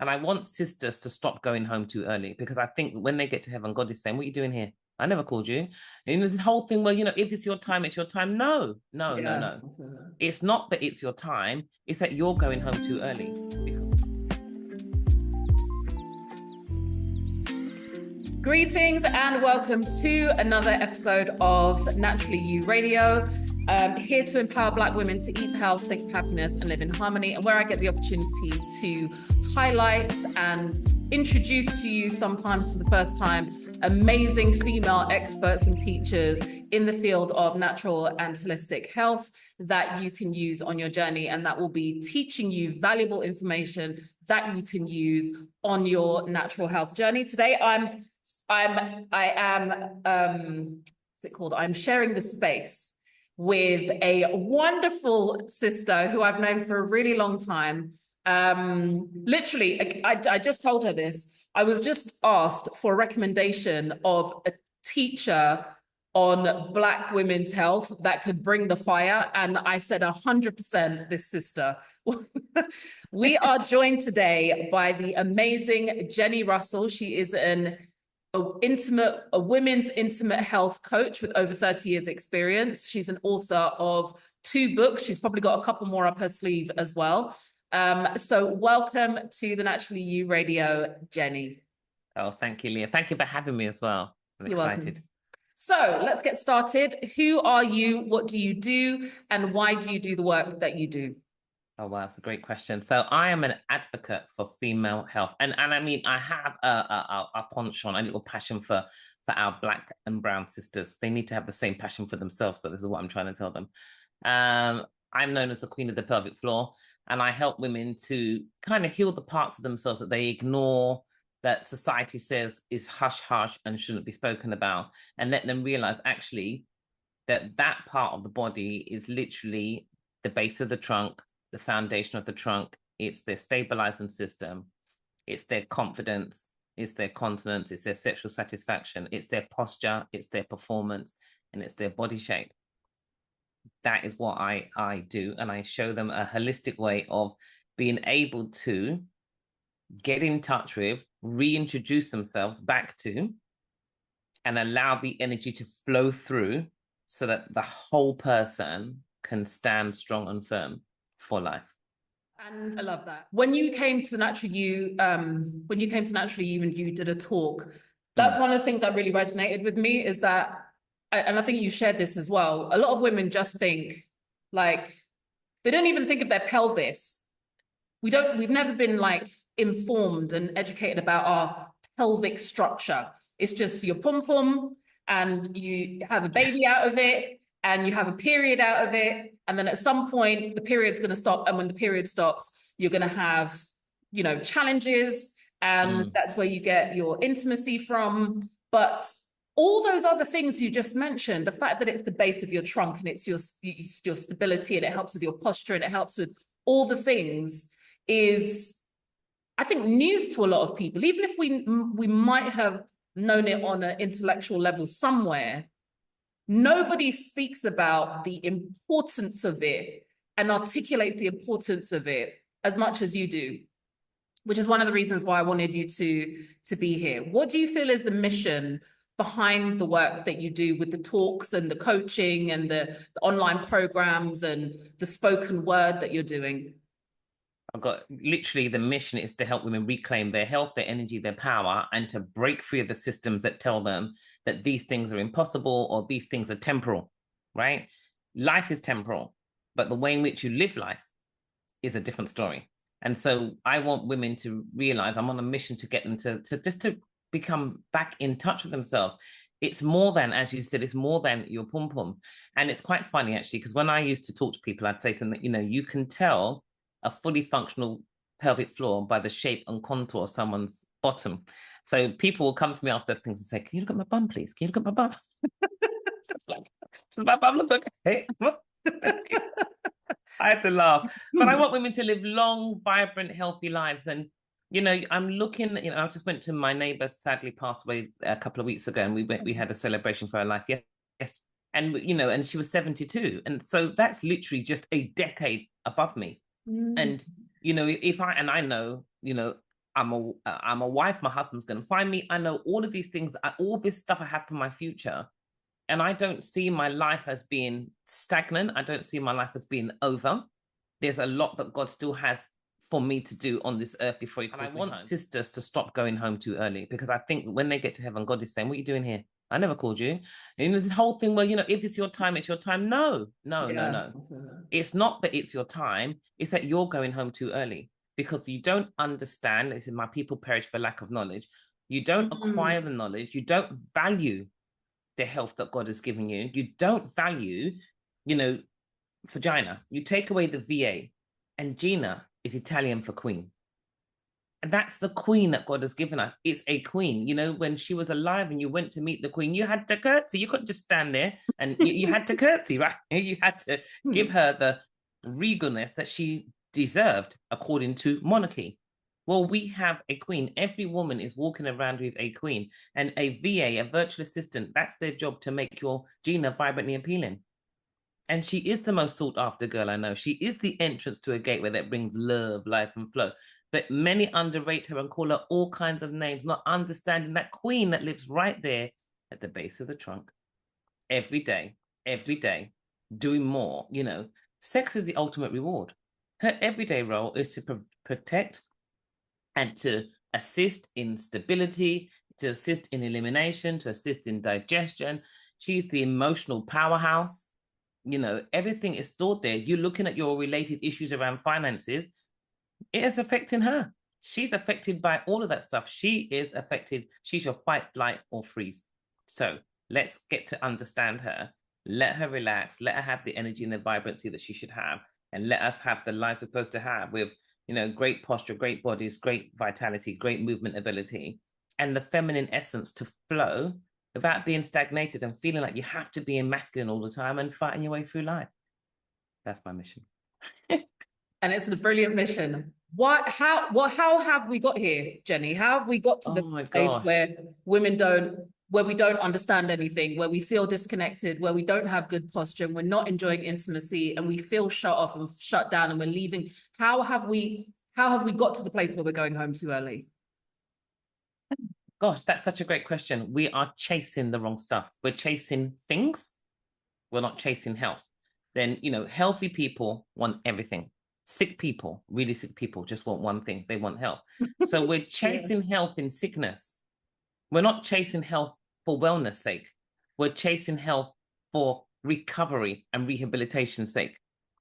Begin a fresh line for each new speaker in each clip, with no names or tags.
And I want sisters to stop going home too early, because I think when they get to heaven, God is saying, what are you doing here? I never called you. And this whole thing where, if it's your time, it's your time. No. It's not that it's your time. It's that you're going home too early.
Greetings and welcome to another episode of Naturally You Radio. Here to empower Black women to eat for health, think for happiness, and live in harmony, and where I get the opportunity to highlight and introduce to you, sometimes for the first time, amazing female experts and teachers in the field of natural and holistic health that you can use on your journey, and that will be teaching you valuable information that you can use on your natural health journey. Today, I'm sharing the space with a wonderful sister who I've known for a really long time. Literally, I just told her this. I was just asked for a recommendation of a teacher on Black women's health that could bring the fire. And I said 100% this sister. We are joined today by the amazing Jenni Russell. She is a women's intimate health coach with over 30 years experience. She's an author of 2 books. She's probably got a couple more up her sleeve as well. So welcome to the Naturally You Radio, Jenni.
Oh, thank you, Leah. Thank you for having me as well. I'm excited.
Welcome. So let's get started. Who are you? What do you do? And why do you do the work that you do?
Oh, wow, that's a great question. So I am an advocate for female health. And I mean, I have a penchant, a little passion for our Black and brown sisters. They need to have the same passion for themselves. So this is what I'm trying to tell them. I'm known as the queen of the pelvic floor, and I help women to kind of heal the parts of themselves that they ignore, that society says is hush-hush and shouldn't be spoken about, and let them realize actually that part of the body is literally the base of the trunk, the foundation of the trunk. It's their stabilizing system. It's their confidence. It's their continence. It's their sexual satisfaction. It's their posture. It's their performance. And it's their body shape. That is what I do. And I show them a holistic way of being able to get in touch with, reintroduce themselves back to, and allow the energy to flow through so that the whole person can stand strong and firm for life.
And I love that. When you came to Naturally You, and you did a talk, that's one of the things that really resonated with me, is that, and I think you shared this as well, a lot of women just think, like, they don't even think of their pelvis. We've never been like informed and educated about our pelvic structure. It's just your pum-pum, and you have a baby out of it, and you have a period out of it. And then at some point, the period's going to stop. And when the period stops, you're going to have, challenges. And that's where you get your intimacy from. But all those other things you just mentioned, the fact that it's the base of your trunk and it's your stability, and it helps with your posture, and it helps with all the things, is, I think, news to a lot of people. Even if we might have known it on an intellectual level somewhere, nobody speaks about the importance of it and articulates the importance of it as much as you do, which is one of the reasons why I wanted you to be here. What do you feel is the mission behind the work that you do with the talks and the coaching and the online programs and the spoken word that you're doing?
I've got literally, the mission is to help women reclaim their health, their energy, their power, and to break free of the systems that tell them that these things are impossible or these things are temporal, right? Life is temporal, but the way in which you live life is a different story. And so I want women to realize I'm on a mission to get them to become back in touch with themselves. It's more than, as you said, it's more than your pum-pum. And it's quite funny, actually, because when I used to talk to people, I'd say to them that, you can tell a fully functional pelvic floor by the shape and contour of someone's bottom. So people will come to me after things and say, can you look at my bum, please? Can you look at my bum? Does my bum look okay? I had to laugh. But I want women to live long, vibrant, healthy lives. And, I'm looking, I just went to my neighbor, sadly passed away a couple of weeks ago, and we had a celebration for her life. Yes. And, and she was 72. And so that's literally just a decade above me. And, I know, I'm a wife. My husband's going to find me. I know all of these things, all this stuff I have for my future. And I don't see my life as being stagnant. I don't see my life as being over. There's a lot that God still has for me to do on this earth before he calls me home. And I want sisters to stop going home too early, because I think when they get to heaven, God is saying, what are you doing here? I never called you. And this whole thing where, if it's your time, it's your time. No. It's not that it's your time. It's that you're going home too early because you don't understand. This is my people perish for lack of knowledge. You don't acquire the knowledge. You don't value the health that God has given you. You don't value, vagina. You take away the VA, and Gina is Italian for queen. And that's the queen that God has given us. It's a queen. When she was alive and you went to meet the queen, you had to curtsy. You couldn't just stand there, and you had to curtsy, right? You had to give her the regalness that she deserved according to monarchy. Well, we have a queen. Every woman is walking around with a queen, and a VA, a virtual assistant, that's their job, to make your Gina vibrantly appealing. And she is the most sought after girl I know. She is the entrance to a gateway that brings love, life, and flow. But many underrate her and call her all kinds of names, not understanding that queen that lives right there at the base of the trunk every day, doing more. Sex is the ultimate reward. Her everyday role is to protect and to assist in stability, to assist in elimination, to assist in digestion. She's the emotional powerhouse. Everything is stored there. You're looking at your related issues around finances. It is affecting her. She's affected by all of that stuff. She is affected. She's your fight, flight, or freeze. So let's get to understand her. Let her relax. Let her have the energy and the vibrancy that she should have. And let us have the lives we're supposed to have with, great posture, great bodies, great vitality, great movement ability, and the feminine essence to flow without being stagnated and feeling like you have to be in masculine all the time and fighting your way through life. That's my mission.
And it's a brilliant mission. How have we got here, Jenni? How have we got to the place where we don't understand anything, where we feel disconnected, where we don't have good posture, and we're not enjoying intimacy, and we feel shut off and shut down, and we're leaving? How have we got to the place where we're going home too early?
Gosh, that's such a great question. We are chasing the wrong stuff. We're chasing things. We're not chasing health. Then, healthy people want everything. Sick people, really sick people, just want one thing. They want health. So we're chasing health in sickness. We're not chasing health for wellness sake. We're chasing health for recovery and rehabilitation's sake.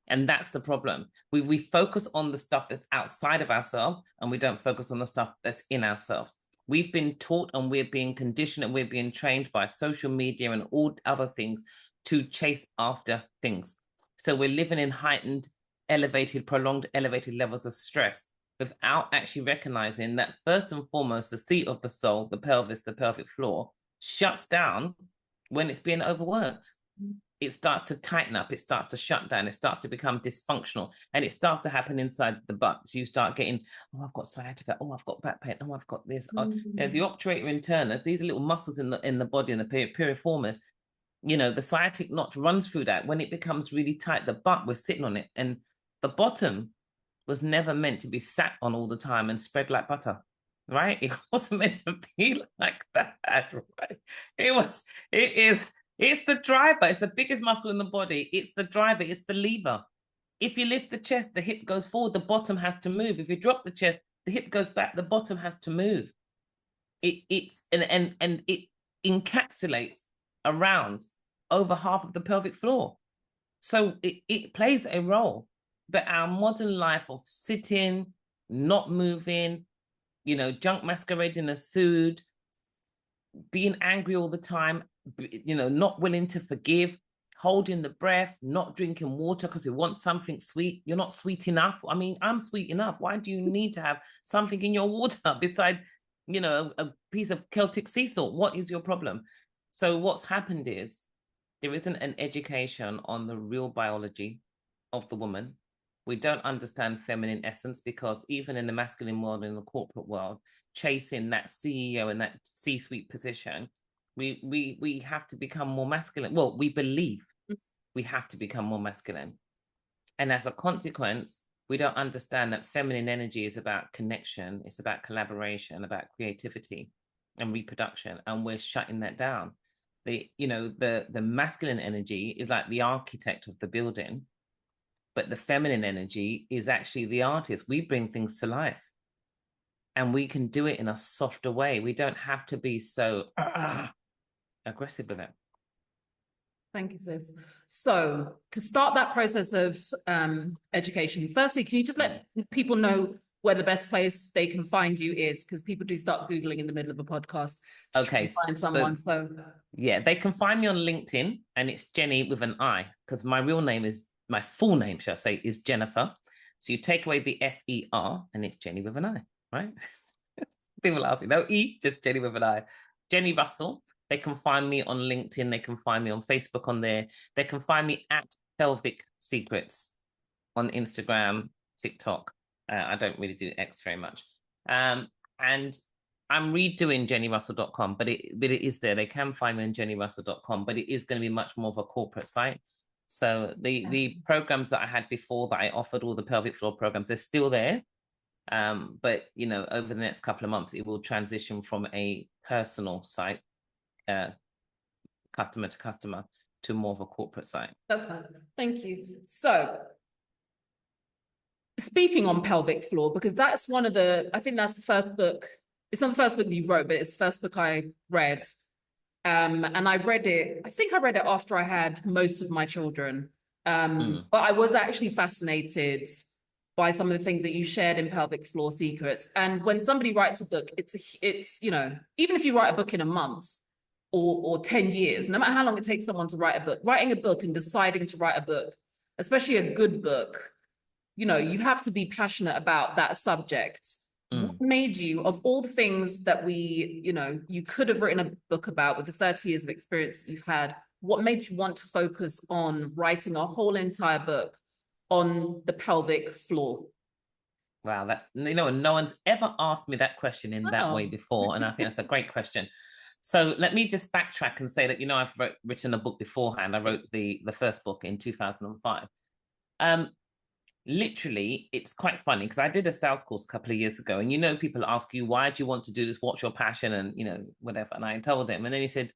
And that's the problem. We focus on the stuff that's outside of ourselves, and we don't focus on the stuff that's in ourselves. We've been taught, and we're being conditioned, and we're being trained by social media and all other things to chase after things. So we're living in heightened, prolonged elevated levels of stress without actually recognizing that first and foremost, the seat of the soul, the pelvis, the pelvic floor, shuts down when it's being overworked. It starts to tighten up, it starts to shut down, it starts to become dysfunctional, and it starts to happen inside the butt. So you start getting, I've got sciatica, I've got back pain, I've got this. The obturator internus, these are little muscles in the body, in the piriformis. The sciatic notch runs through that. When it becomes really tight, the butt, we're sitting on it, and the bottom was never meant to be sat on all the time and spread like butter, right? It wasn't meant to be like that, right? It's the driver. It's the biggest muscle in the body. It's the driver. It's the lever. If you lift the chest, the hip goes forward, the bottom has to move. If you drop the chest, the hip goes back, the bottom has to move. It encapsulates around over half of the pelvic floor. So it plays a role. But our modern life of sitting, not moving, junk masquerading as food, being angry all the time, not willing to forgive, holding the breath, not drinking water because we want something sweet. You're not sweet enough. I mean, I'm sweet enough. Why do you need to have something in your water besides, a piece of Celtic sea salt? What is your problem? So what's happened is there isn't an education on the real biology of the woman. We don't understand feminine essence, because even in the masculine world, in the corporate world, chasing that CEO and that C-suite position, we have to become more masculine. Well, we believe we have to become more masculine. And as a consequence, we don't understand that feminine energy is about connection, it's about collaboration, about creativity and reproduction, and we're shutting that down. The masculine energy is like the architect of the building, but the feminine energy is actually the artist. We bring things to life, and we can do it in a softer way. We don't have to be so aggressive with it.
Thank you, sis. So to start that process of education, firstly, can you just let people know where the best place they can find you is? Because people do start Googling in the middle of a podcast to try and find someone. So
yeah, they can find me on LinkedIn, and it's Jenni with an I, because my full name, shall I say, is Jennifer. So you take away the F-E-R and it's Jenni with an I, right? People ask me, no E, just Jenni with an I. Jenni Russell. They can find me on LinkedIn. They can find me on Facebook on there. They can find me at Pelvic Secrets on Instagram, TikTok. I don't really do X very much. And I'm redoing jennirussell.com, but it is there. They can find me on jennirussell.com, but it is going to be much more of a corporate site. So the programs that I had before that I offered, all the pelvic floor programs, they're still there. But over the next couple of months, it will transition from a personal site, customer to customer, to more of a corporate site.
That's fine. Thank you. So speaking on pelvic floor, because that's I think that's the first book. It's not the first book that you wrote, but it's the first book I read. And I read it after I had most of my children. But I was actually fascinated by some of the things that you shared in Pelvic Floor Secrets. And when somebody writes a book, it's even if you write a book in a month, or 10 years, no matter how long it takes someone to write a book, writing a book and deciding to write a book, especially a good book, you have to be passionate about that subject. What made you, of all the things that you could have written a book about with the 30 years of experience that you've had, what made you want to focus on writing a whole entire book on the pelvic floor?
Wow, that's, no one's ever asked me that question in that way before. And I think that's a great question. So let me just backtrack and say that, I've written a book beforehand. I wrote the first book in 2005. Literally, it's quite funny because I did a sales course a couple of years ago, and people ask you, why do you want to do this? What's your passion? And, whatever. And I told them, and then he said,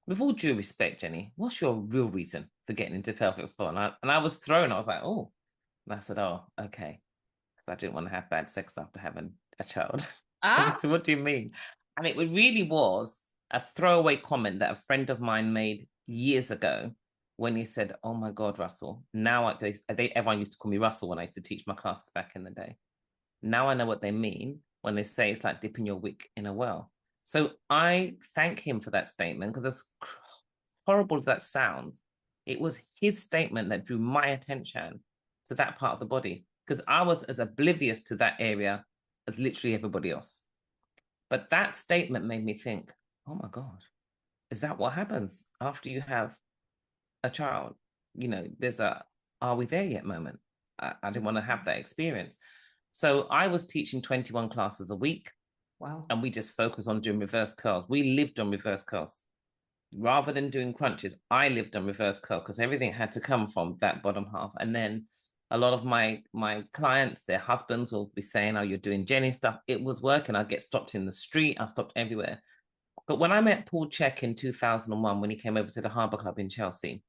with all due respect, Jenni, what's your real reason for getting into pelvic floor? And I was thrown. I was like, oh. And I said, oh, okay. Because I didn't want to have bad sex after having a child. So what do you mean? And it really was a throwaway comment that a friend of mine made years ago when he said, oh my God, Russell, now everyone used to call me Russell when I used to teach my classes back in the day. Now I know what they mean when they say it's like dipping your wick in a well. So I thank him for that statement, because as horrible as that sounds, it was his statement that drew my attention to that part of the body, because I was as oblivious to that area as literally everybody else. But that statement made me think, oh my God, is that what happens after you have a child? There's are we there yet moment. I didn't want to have that experience. So I was teaching 21 classes a week.
Wow.
And we just focused on doing reverse curls. We lived on reverse curls. Rather than doing crunches, I lived on reverse curl, because everything had to come from that bottom half. And then a lot of my clients, their husbands will be saying, oh, you're doing Jenni stuff. It was working. I'd get stopped in the street. I stopped everywhere. But when I met Paul Check in 2001, when he came over to the Harbour Club in Chelsea,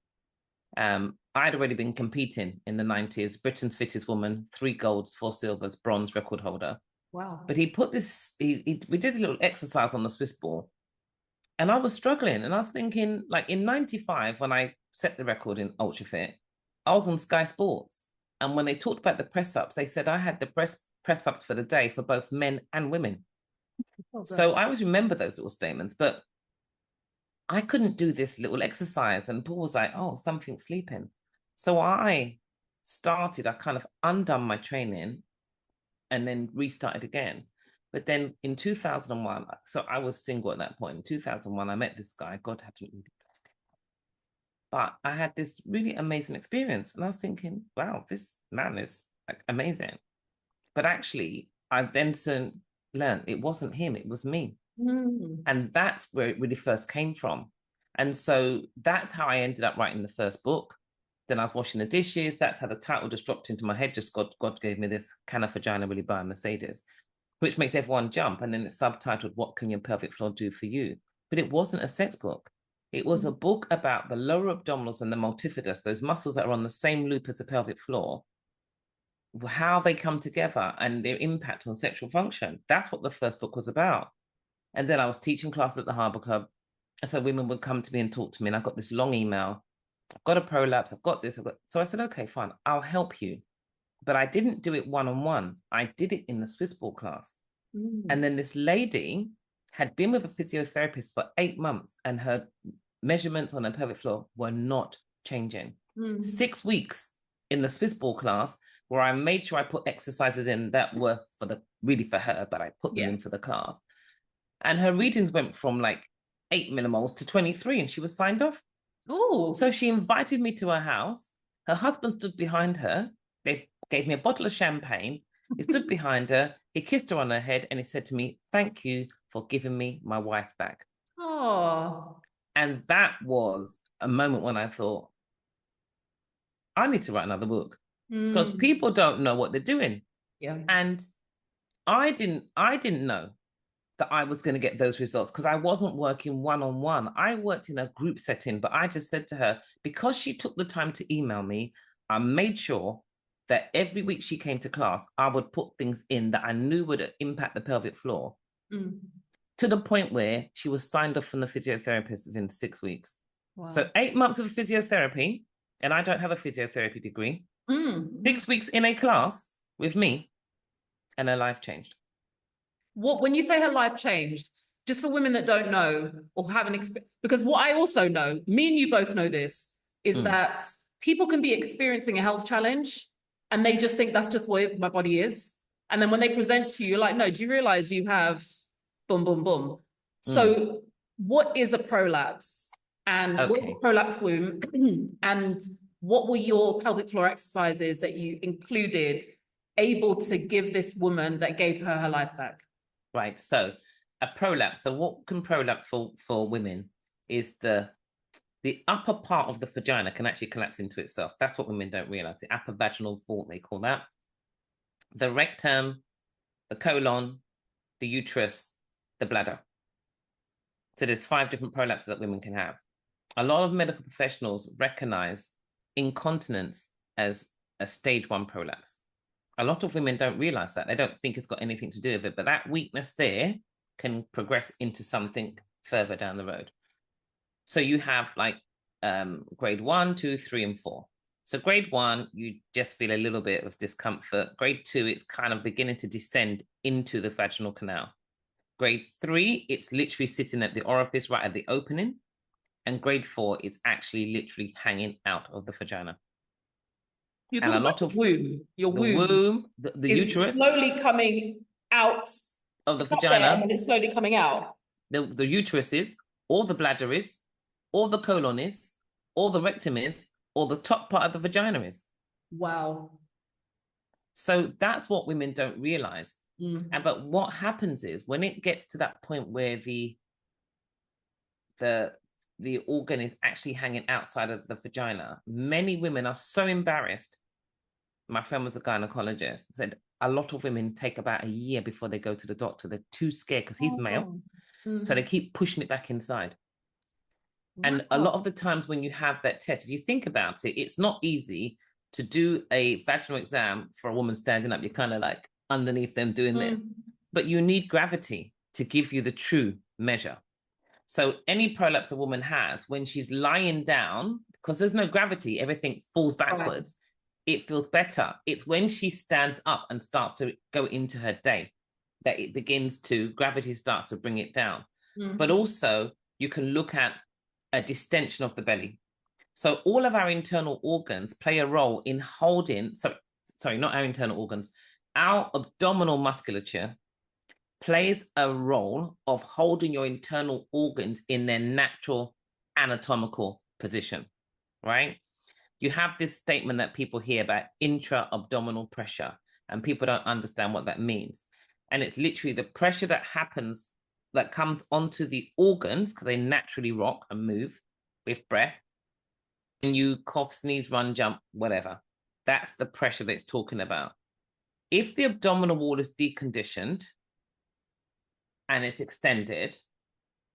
I'd already been competing in the 90s, Britain's Fittest Woman, 3 golds, 4 silvers, bronze record holder.
Wow.
But he put this, we did a little exercise on the Swiss ball, and I was struggling. And I was thinking, like in 95, when I set the record in Ultra Fit, I was on Sky Sports. And when they talked about the press ups, they said I had the press ups for the day for both men and women. So I always remember those little statements, but I couldn't do this little exercise. And Paul was like, oh, something's sleeping. So I kind of undone my training and then restarted again. But then in 2001, so I was single at that point. In 2001, I met this guy. God hadn't really blessed him. But I had this really amazing experience. And I was thinking, wow, this man is like amazing. But actually, I then soon learned it wasn't him, it was me. And that's where it really first came from. And so that's how I ended up writing the first book. Then I was washing the dishes. That's how the title just dropped into my head. Just God gave me this. Can a vagina really buy a Mercedes? Which makes everyone jump. And then it's subtitled, What Can Your Pelvic Floor Do For You? But it wasn't a sex book. It was a book about the lower abdominals and the multifidus, those muscles that are on the same loop as the pelvic floor, how they come together and their impact on sexual function. That's what the first book was about. And then I was teaching classes at the Harbour Club. And so women would come to me and talk to me. And I got this long email. I've got a prolapse. I've got this. So I said, okay, fine. I'll help you. But I didn't do it one-on-one. I did it in the Swiss ball class. And then this lady had been with a physiotherapist for 8 months and her measurements on her pelvic floor were not changing. 6 weeks in the Swiss ball class where I made sure I put exercises in that were really for her, but I put them in for the class. And her readings went from like 8 millimoles to 23 and she was signed off.
Oh.
So she invited me to her house. Her husband stood behind her. They gave me a bottle of champagne. He stood behind her. He kissed her on her head and he said to me, thank you for giving me my wife back.
Oh.
And that was a moment when I thought, I need to write another book because people don't know what they're doing.
Yeah.
And I didn't know that I was going to get those results because I wasn't working one-on-one. I worked in a group setting, but I just said to her, because she took the time to email me, I made sure that every week she came to class, I would put things in that I knew would impact the pelvic floor to the point where she was signed off from the physiotherapist within 6 weeks. Wow. So 8 months of physiotherapy, and I don't have a physiotherapy degree, 6 weeks in a class with me, and her life changed.
When you say her life changed, just for women that don't know or haven't experienced, because what I also know, me and you both know this, is that people can be experiencing a health challenge and they just think that's just what my body is. And then when they present to you, you're like, no, do you realize you have boom, boom, boom? So what is a prolapse? And what's a prolapse womb? And what were your pelvic floor exercises that you included able to give this woman that gave her life back?
Right. So a prolapse. So what can prolapse for women is the upper part of the vagina can actually collapse into itself. That's what women don't realize. The upper vaginal vault, they call that. The rectum, the colon, the uterus, the bladder. So there's 5 different prolapses that women can have. A lot of medical professionals recognize incontinence as a stage 1 prolapse. A lot of women don't realize that. They don't think it's got anything to do with it, but that weakness there can progress into something further down the road. So you have like grade 1, 2, 3, and 4. So grade 1, you just feel a little bit of discomfort. Grade 2, it's kind of beginning to descend into the vaginal canal. Grade 3, it's literally sitting at the orifice right at the opening. And grade 4, it's actually literally hanging out of the vagina.
You're talking about the womb. Your
womb, the uterus,
slowly coming out
of the vagina,
and then it's slowly coming out.
The uterus is, or the bladder is, or the colon is, or the rectum is, or the top part of the vagina is.
Wow.
So that's what women don't realize. But what happens is when it gets to that point where the organ is actually hanging outside of the vagina, many women are so embarrassed. My friend was a gynecologist, said a lot of women take about a year before they go to the doctor. They're too scared because he's male. So they keep pushing it back inside. And a lot of the times when you have that test, if you think about it, it's not easy to do a vaginal exam for a woman standing up. You're kind of like underneath them doing this. But you need gravity to give you the true measure. So any prolapse a woman has, when she's lying down, because there's no gravity, everything falls backwards, it feels better. It's when she stands up and starts to go into her day that it begins to, gravity starts to bring it down. But also you can look at a distension of the belly. So all of our internal organs play a role in holding, sorry, not our internal organs, our abdominal musculature plays a role of holding your internal organs in their natural anatomical position, right? You have this statement that people hear about intra-abdominal pressure, and people don't understand what that means. And it's literally the pressure that happens, that comes onto the organs, because they naturally rock and move with breath, when you cough, sneeze, run, jump, whatever. That's the pressure that it's talking about. If the abdominal wall is deconditioned and it's extended,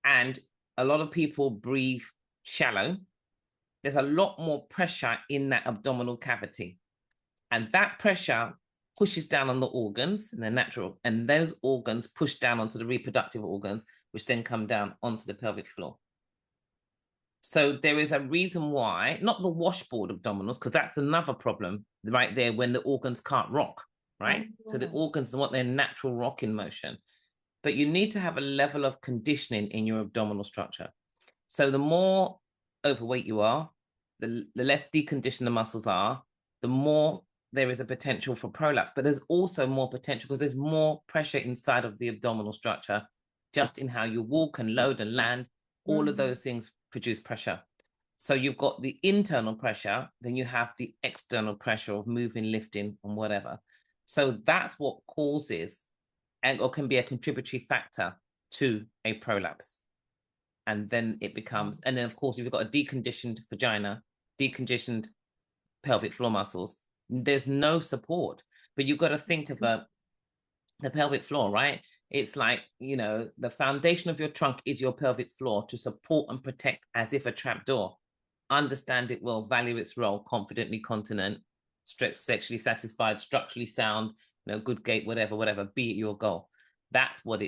and a lot of people breathe shallow, there's a lot more pressure in that abdominal cavity. And that pressure pushes down on the organs and they're natural, and those organs push down onto the reproductive organs, which then come down onto the pelvic floor. So there is a reason why, not the washboard abdominals, because that's another problem right there when the organs can't rock, right? Oh, yeah. So the organs want their natural rocking motion. But you need to have a level of conditioning in your abdominal structure. So the more overweight you are, the less deconditioned the muscles are, the more there is a potential for prolapse. But there's also more potential because there's more pressure inside of the abdominal structure, just in how you walk and load and land. All of those things produce pressure. So you've got the internal pressure, then you have the external pressure of moving, lifting, and whatever. So that's what causes or can be a contributory factor to a prolapse. And then it becomes, and then of course, if you've got a deconditioned vagina, deconditioned pelvic floor muscles, there's no support. But you've got to think of the pelvic floor, right? It's like, you know, the foundation of your trunk is your pelvic floor to support and protect as if a trapdoor. Understand it well, value its role, confidently continent, sexually satisfied, structurally sound, you know, good gait, whatever, be it your goal. That's what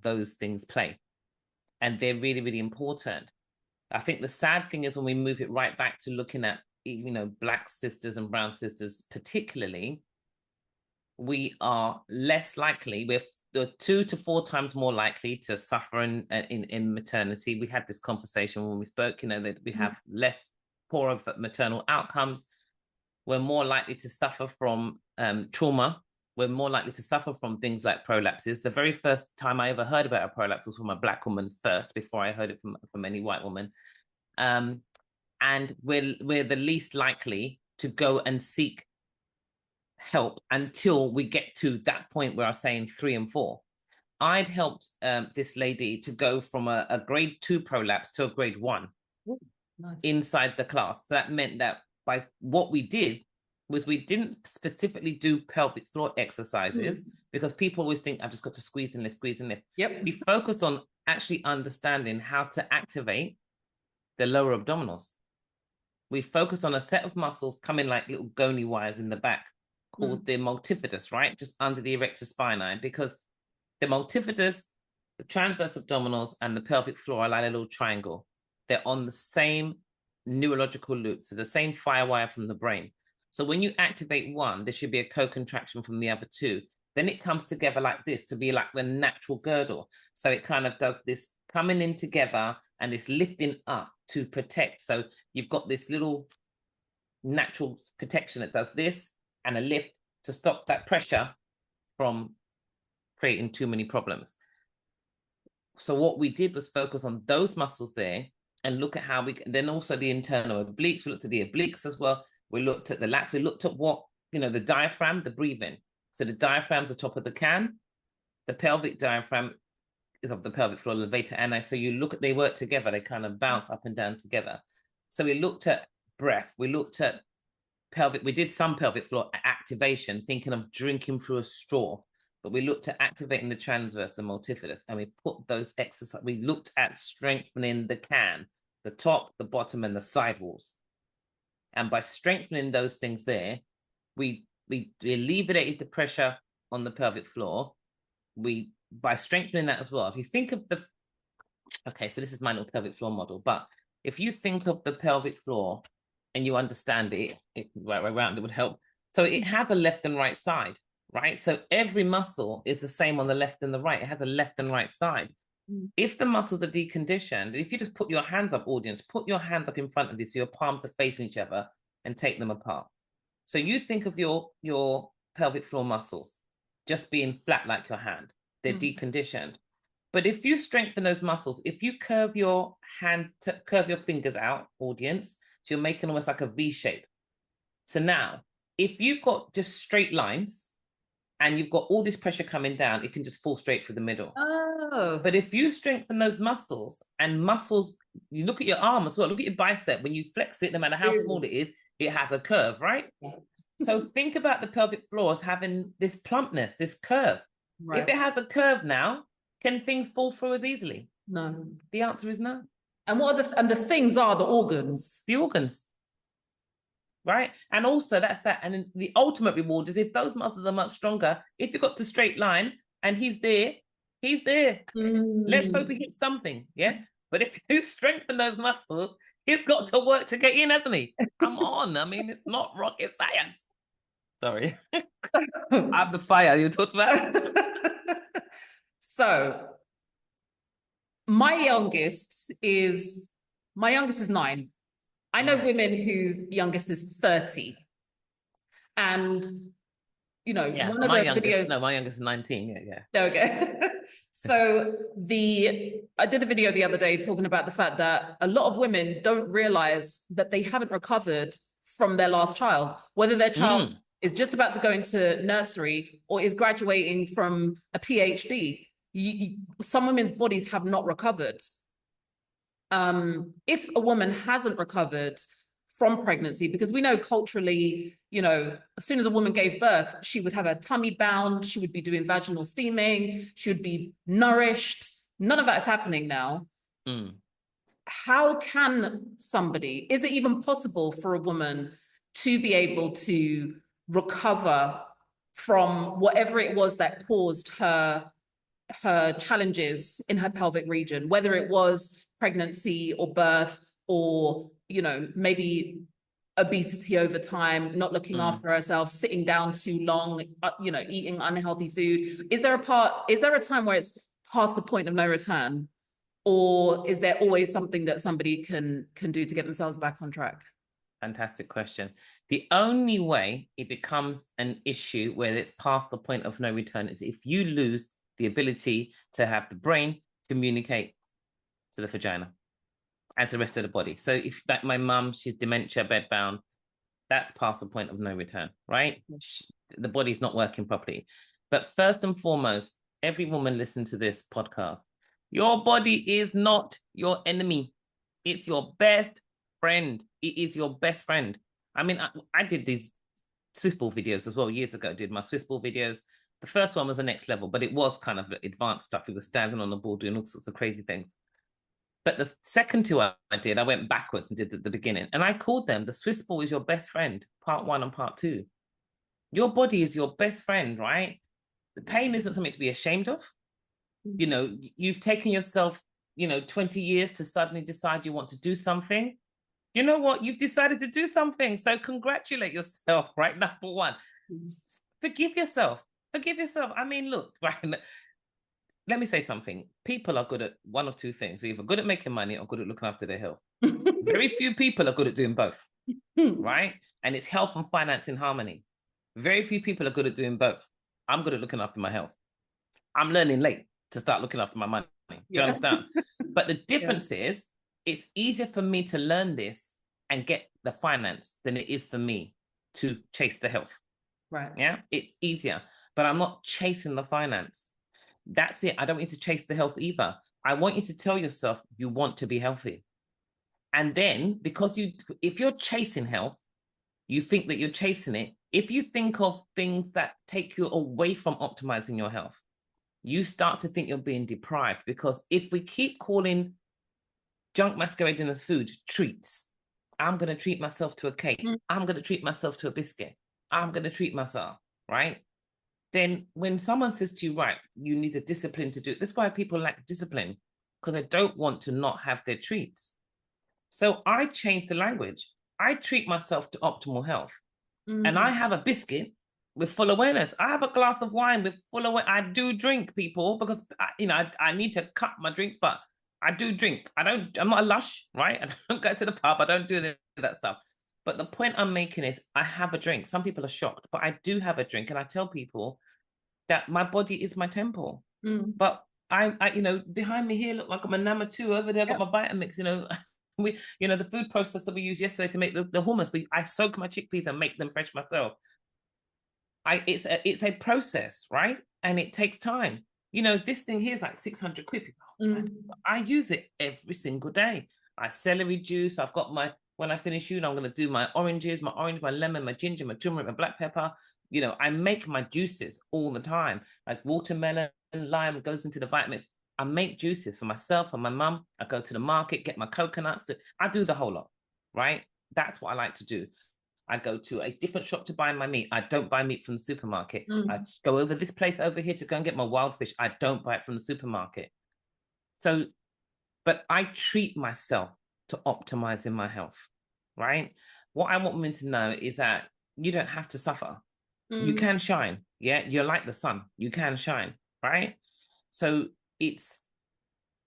those things play. And they're really, really important. I think the sad thing is when we move it right back to looking at, you know, Black sisters and brown sisters, particularly, we are less likely, we're 2 to 4 times more likely to suffer in maternity. We had this conversation when we spoke, you know, that we have less poorer maternal outcomes. We're more likely to suffer from trauma. We're more likely to suffer from things like prolapses. The very first time I ever heard about a prolapse was from a Black woman first, before I heard it from any white woman. And we're the least likely to go and seek help until we get to that point where I was saying 3 and 4. I'd helped this lady to go from a grade 2 prolapse to a grade 1. Ooh, nice. Inside the class. So that meant that by what we did was we didn't specifically do pelvic floor exercises because people always think I've just got to squeeze and lift. Yep. We focused on actually understanding how to activate the lower abdominals. We focused on a set of muscles coming like little goni wires in the back called the multifidus, right? Just under the erector spinae, because the multifidus, the transverse abdominals, and the pelvic floor are like a little triangle. They're on the same neurological loop, so the same firewire from the brain. So when you activate one, there should be a co-contraction from the other two. Then it comes together like this to be like the natural girdle. So it kind of does this coming in together and this lifting up to protect. So you've got this little natural protection that does this and a lift to stop that pressure from creating too many problems. So what we did was focus on those muscles there and look at how we can, then also the internal obliques. We looked at the obliques as well. We looked at the lats. We looked at what, you know, the diaphragm, the breathing. So the diaphragm's the top of the can. The pelvic diaphragm is of the pelvic floor, levator ani. So you look at, they work together. They kind of bounce up and down together. So we looked at breath. We looked at pelvic. We did some pelvic floor activation, thinking of drinking through a straw. But we looked at activating the transverse, the multifidus, and we put those exercises. We looked at strengthening the can, the top, the bottom, and the side walls. And by strengthening those things there, we alleviated the pressure on the pelvic floor. By strengthening that as well, if you think of the, okay, so this is my little pelvic floor model, but if you think of the pelvic floor and you understand it right around, it would help. So it has a left and right side, right? So every muscle is the same on the left and the right. It has a left and right side. If the muscles are deconditioned, if you just put your hands up, audience, put your hands up in front of you so your palms are facing each other and take them apart. So you think of your pelvic floor muscles just being flat like your hand. They're deconditioned. But if you strengthen those muscles, if you curve your hand, curve your fingers out, audience, so you're making almost like a V shape. So now, if you've got just straight lines and you've got all this pressure coming down, it can just fall straight through the middle.
Oh.
But if you strengthen those muscles, and muscles, you look at your arm as well, look at your bicep, when you flex it, no matter how small it is, it has a curve, right? So think about the pelvic floor as having this plumpness, this curve. Right. If it has a curve now, can things fall through as easily?
No.
The answer is no.
And what are the things are the organs?
The organs. Right? And also that's that. And the ultimate reward is if those muscles are much stronger, if you've got the straight line and he's there. Let's hope he hits something. Yeah. But if you strengthen those muscles, he's got to work to get in, hasn't he? Come on. I mean, it's not rocket science. Sorry. I'm the fire you talked about.
So my youngest is 9. I know women whose youngest is 30. And, you know, one of the videos...
No, my youngest is 19, yeah.
Okay. So I did a video the other day talking about the fact that a lot of women don't realize that they haven't recovered from their last child, whether their child is just about to go into nursery or is graduating from a PhD. Some women's bodies have not recovered. If a woman hasn't recovered from pregnancy, because we know culturally, you know, as soon as a woman gave birth, she would have her tummy bound, she would be doing vaginal steaming, she would be nourished. None of that is happening now. How can somebody, is it even possible for a woman to be able to recover from whatever it was that caused her challenges in her pelvic region, whether it was pregnancy or birth or, you know, maybe obesity over time, not looking after herself, sitting down too long, you know, eating unhealthy food? Is there a time where it's past the point of no return? Or is there always something that somebody can do to get themselves back on track?
Fantastic question. The only way it becomes an issue where it's past the point of no return is if you lose the ability to have the brain communicate to the vagina and to the rest of the body. So if, like my mum, she's dementia, bedbound, that's past the point of no return, right? The body's not working properly. But first and foremost, every woman listen to this podcast. Your body is not your enemy. It's your best friend. It is your best friend. I mean, I did these Swiss ball videos as well years ago. I did my Swiss ball videos. The first one was the next level, but it was kind of advanced stuff. We were standing on the ball doing all sorts of crazy things. But the second two I did, I went backwards and did the beginning. And I called them, the Swiss ball is your best friend, part 1 and part 2. Your body is your best friend, right? The pain isn't something to be ashamed of. You know, you've taken yourself, 20 years to suddenly decide you want to do something. You know what? You've decided to do something. So congratulate yourself, right? Number one, forgive yourself. Forgive yourself. I mean, look, right? Let me say something. People are good at one of two things. They're either good at making money or good at looking after their health. Very few people are good at doing both, right? And it's health and finance in harmony. Very few people are good at doing both. I'm good at looking after my health. I'm learning late to start looking after my money. Do you understand? But the difference is, it's easier for me to learn this and get the finance than it is for me to chase the health.
Right.
Yeah, it's easier, but I'm not chasing the finance. That's it. I don't want you to chase the health either. I want you to tell yourself you want to be healthy. And then, because if you're chasing health, you think that you're chasing it. If you think of things that take you away from optimizing your health, you start to think you're being deprived. Because if we keep calling junk masquerading as food treats, I'm going to treat myself to a cake. I'm going to treat myself to a biscuit. I'm going to treat myself, right? Then when someone says to you, right, you need the discipline to do it. That's why people lack discipline, because they don't want to not have their treats. So I changed the language. I treat myself to optimal health. And I have a biscuit with full awareness. I have a glass of wine with full awareness. I do drink, people, because I need to cut my drinks, but I do drink. I'm not a lush, right? I don't go to the pub. I don't do any of that stuff. But the point I'm making is I have a drink. Some people are shocked, but I do have a drink. And I tell people that my body is my temple. But I behind me here, look like I'm a number 2. Over there, I've got my Vitamix, the food processor we used yesterday to make the hummus, but I soak my chickpeas and make them fresh myself. It's a process, right? And it takes time. You know, this thing here is like 600 quid. I use it every single day. I celery juice. I've got when I finish shooting, I'm going to do my oranges, my orange, my lemon, my ginger, my turmeric, my black pepper. You know, I make my juices all the time. Like watermelon, lime goes into the vitamins. I make juices for myself and my mum. I go to the market, get my coconuts. I do the whole lot, right? That's what I like to do. I go to a different shop to buy my meat. I don't buy meat from the supermarket. I go over this place over here to go and get my wild fish. I don't buy it from the supermarket. So, but I treat myself to optimizing my health, right? What I want women to know is that you don't have to suffer. You can shine. Yeah, you're like the sun. You can shine, right? So it's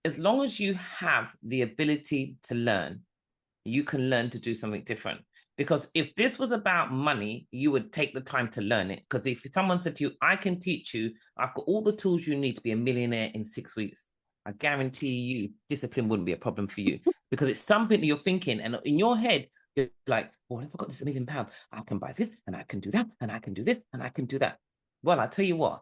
as long as you have the ability to learn, you can learn to do something different. Because if this was about money, you would take the time to learn it. Because if someone said to you, I can teach you, I've got all the tools you need to be a millionaire in 6 weeks, I guarantee you discipline wouldn't be a problem for you, because it's something that you're thinking. And in your head, you're like, well, if I've got this £1 million, I can buy this and I can do that and I can do this and I can do that. Well, I tell you what,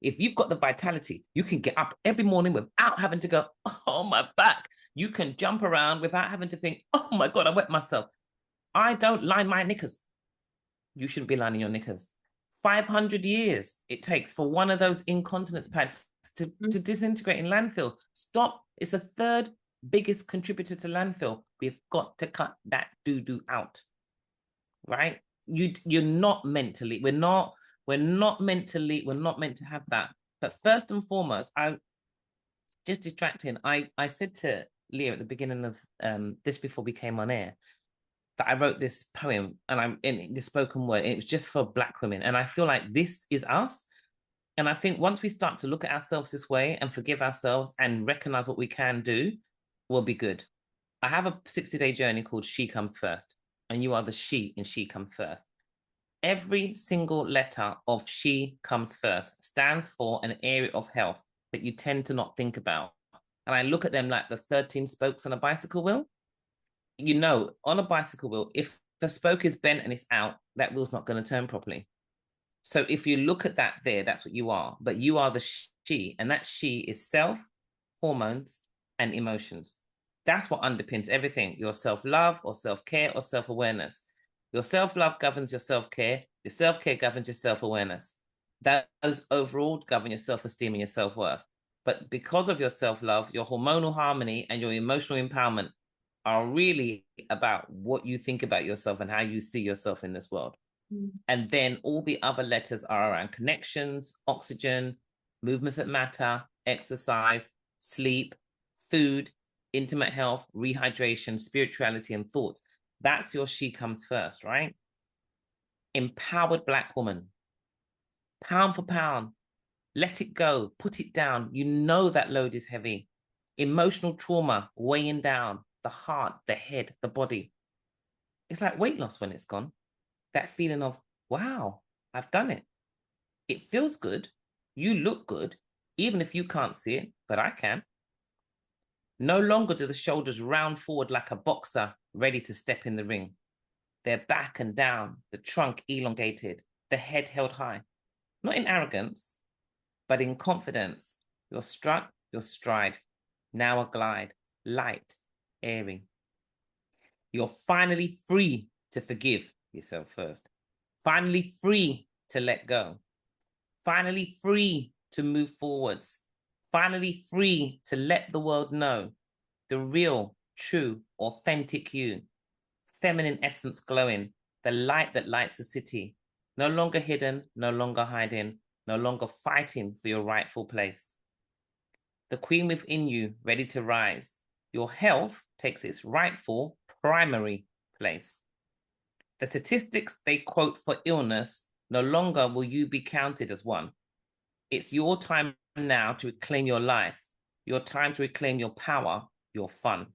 if you've got the vitality, you can get up every morning without having to go, oh, my back. You can jump around without having to think, oh my God, I wet myself. I don't line my knickers. You shouldn't be lining your knickers. 500 years it takes for one of those incontinence pads to disintegrate in landfill. Stop. It's the third biggest contributor to landfill. We've got to cut that doo-doo out, right? You're not mentally, we're not meant to have that. But first and foremost, I just distracting. I said to Leah at the beginning of this, before we came on air, that I wrote this poem, and I'm in the spoken word. It was just for Black women, and I feel like this is us. And I think once we start to look at ourselves this way and forgive ourselves and recognize what we can do, we'll be good. I have a 60-day journey called She Comes First, and you are the she in She Comes First. Every single letter of She Comes First stands for an area of health that you tend to not think about. And I look at them like the 13 spokes on a bicycle wheel. You know, on a bicycle wheel, if the spoke is bent and it's out, that wheel's not going to turn properly. So if you look at that there, that's what you are. But you are the she, and that she is self, hormones, and emotions. That's what underpins everything. Your self-love or self-care or self-awareness. Your self-love governs your self-care. Your self-care governs your self-awareness. Those overall govern your self-esteem and your self-worth. But because of your self-love, your hormonal harmony and your emotional empowerment are really about what you think about yourself and how you see yourself in this world. And then all the other letters are around connections, oxygen, movements that matter, exercise, sleep, food, intimate health, rehydration, spirituality, and thoughts. That's your She Comes First, right? Empowered Black woman. Pound for pound. Let it go. Put it down. You know that load is heavy. Emotional trauma weighing down the heart, the head, the body. It's like weight loss when it's gone. That feeling of, wow, I've done it. It feels good. You look good, even if you can't see it, but I can. No longer do the shoulders round forward like a boxer ready to step in the ring. They're back and down, the trunk elongated, the head held high. Not in arrogance, but in confidence. Your strut, your stride, now a glide, light, airy. You're finally free to forgive yourself first. Finally free to let go. Finally free to move forwards. Finally free to let the world know the real, true, authentic you. Feminine essence glowing, the light that lights the city. No longer hidden, no longer hiding, no longer fighting for your rightful place. The queen within you, ready to rise. Your health takes its rightful primary place. The statistics they quote for illness, no longer will you be counted as one. It's your time now to reclaim your life, your time to reclaim your power, your fun.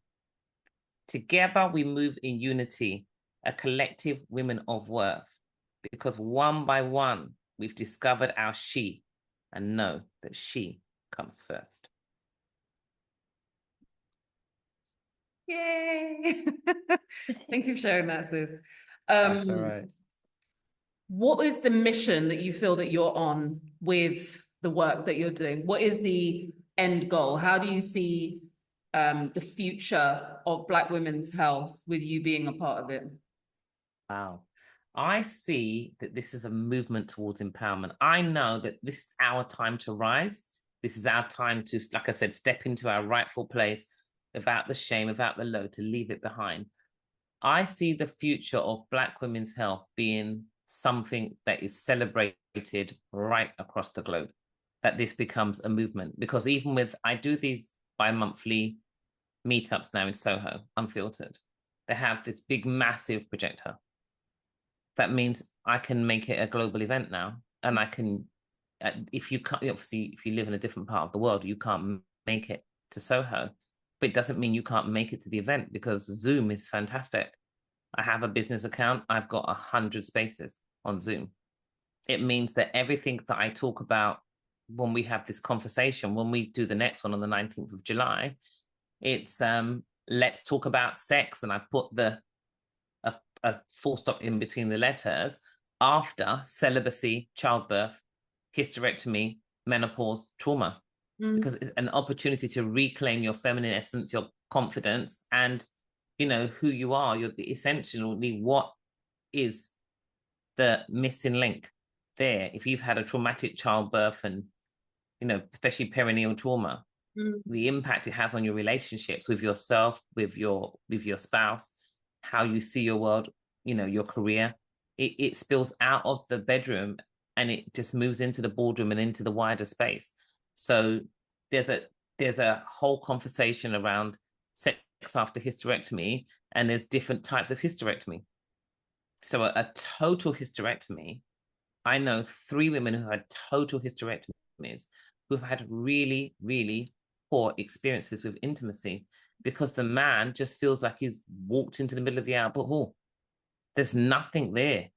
Together we move in unity, a collective women of worth, because one by one we've discovered our she and know that she comes first.
Yay! Thank you for sharing that, sis.
That's all right.
What is the mission that you feel that you're on with the work that you're doing? What is the end goal? How do you see the future of Black women's health with you being a part of it?
Wow. I see that this is a movement towards empowerment. I know that this is our time to rise. This is our time to, like I said, step into our rightful place without the shame, without the load, to leave it behind. I see the future of Black women's health being something that is celebrated right across the globe, that this becomes a movement. Because even with, I do these bi-monthly meetups now in Soho, unfiltered. They have this big, massive projector. That means I can make it a global event now. And I can, if you can't, obviously, if you live in a different part of the world, you can't make it to Soho. But it doesn't mean you can't make it to the event, because Zoom is fantastic. I have a business account. I've got 100 spaces on Zoom. It means that everything that I talk about when we have this conversation, when we do the next one on the 19th of July, it's let's talk about sex. And I've put a full stop in between the letters after celibacy, childbirth, hysterectomy, menopause, trauma, because it's an opportunity to reclaim your feminine essence, your confidence, and who you are. You're essentially, what is the missing link there? If you've had a traumatic childbirth and especially perineal trauma, the impact it has on your relationships with yourself, with your spouse, how you see your world, your career, it spills out of the bedroom and it just moves into the boardroom and into the wider space. So there's a whole conversation around sex after hysterectomy, and there's different types of hysterectomy. So a total hysterectomy, I know 3 women who had total hysterectomies who've had really, really poor experiences with intimacy, because the man just feels like he's walked into the middle of the Albert Hall. There's nothing there.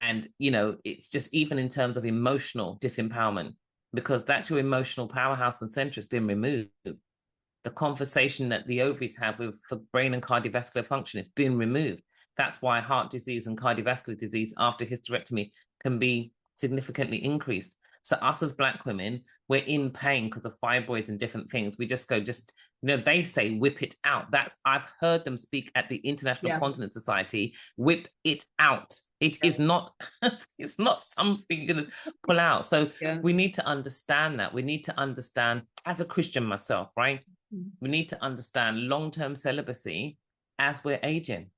And, it's just, even in terms of emotional disempowerment, because that's your emotional powerhouse and center has been removed. The conversation that the ovaries have for brain and cardiovascular function has been removed. That's why heart disease and cardiovascular disease after hysterectomy can be significantly increased. So us as Black women, we're in pain because of fibroids and different things. We just go, they say, whip it out. I've heard them speak at the International Continence Society, whip it out. It is not, it's not something you're going to pull out. So we need to understand that. We need to understand, as a Christian myself, right? We need to understand long-term celibacy as we're aging,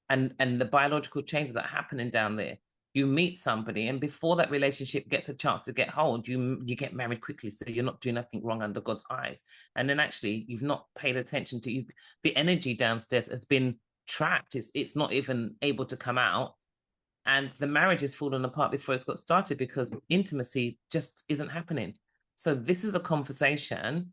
and the biological changes that are happening down there. You meet somebody, and before that relationship gets a chance to get hold, you get married quickly, so you're not doing nothing wrong under God's eyes. And then actually, you've not paid attention to you. The energy downstairs has been trapped. It's not even able to come out, and the marriage is falling apart before it's got started because intimacy just isn't happening. So this is a conversation,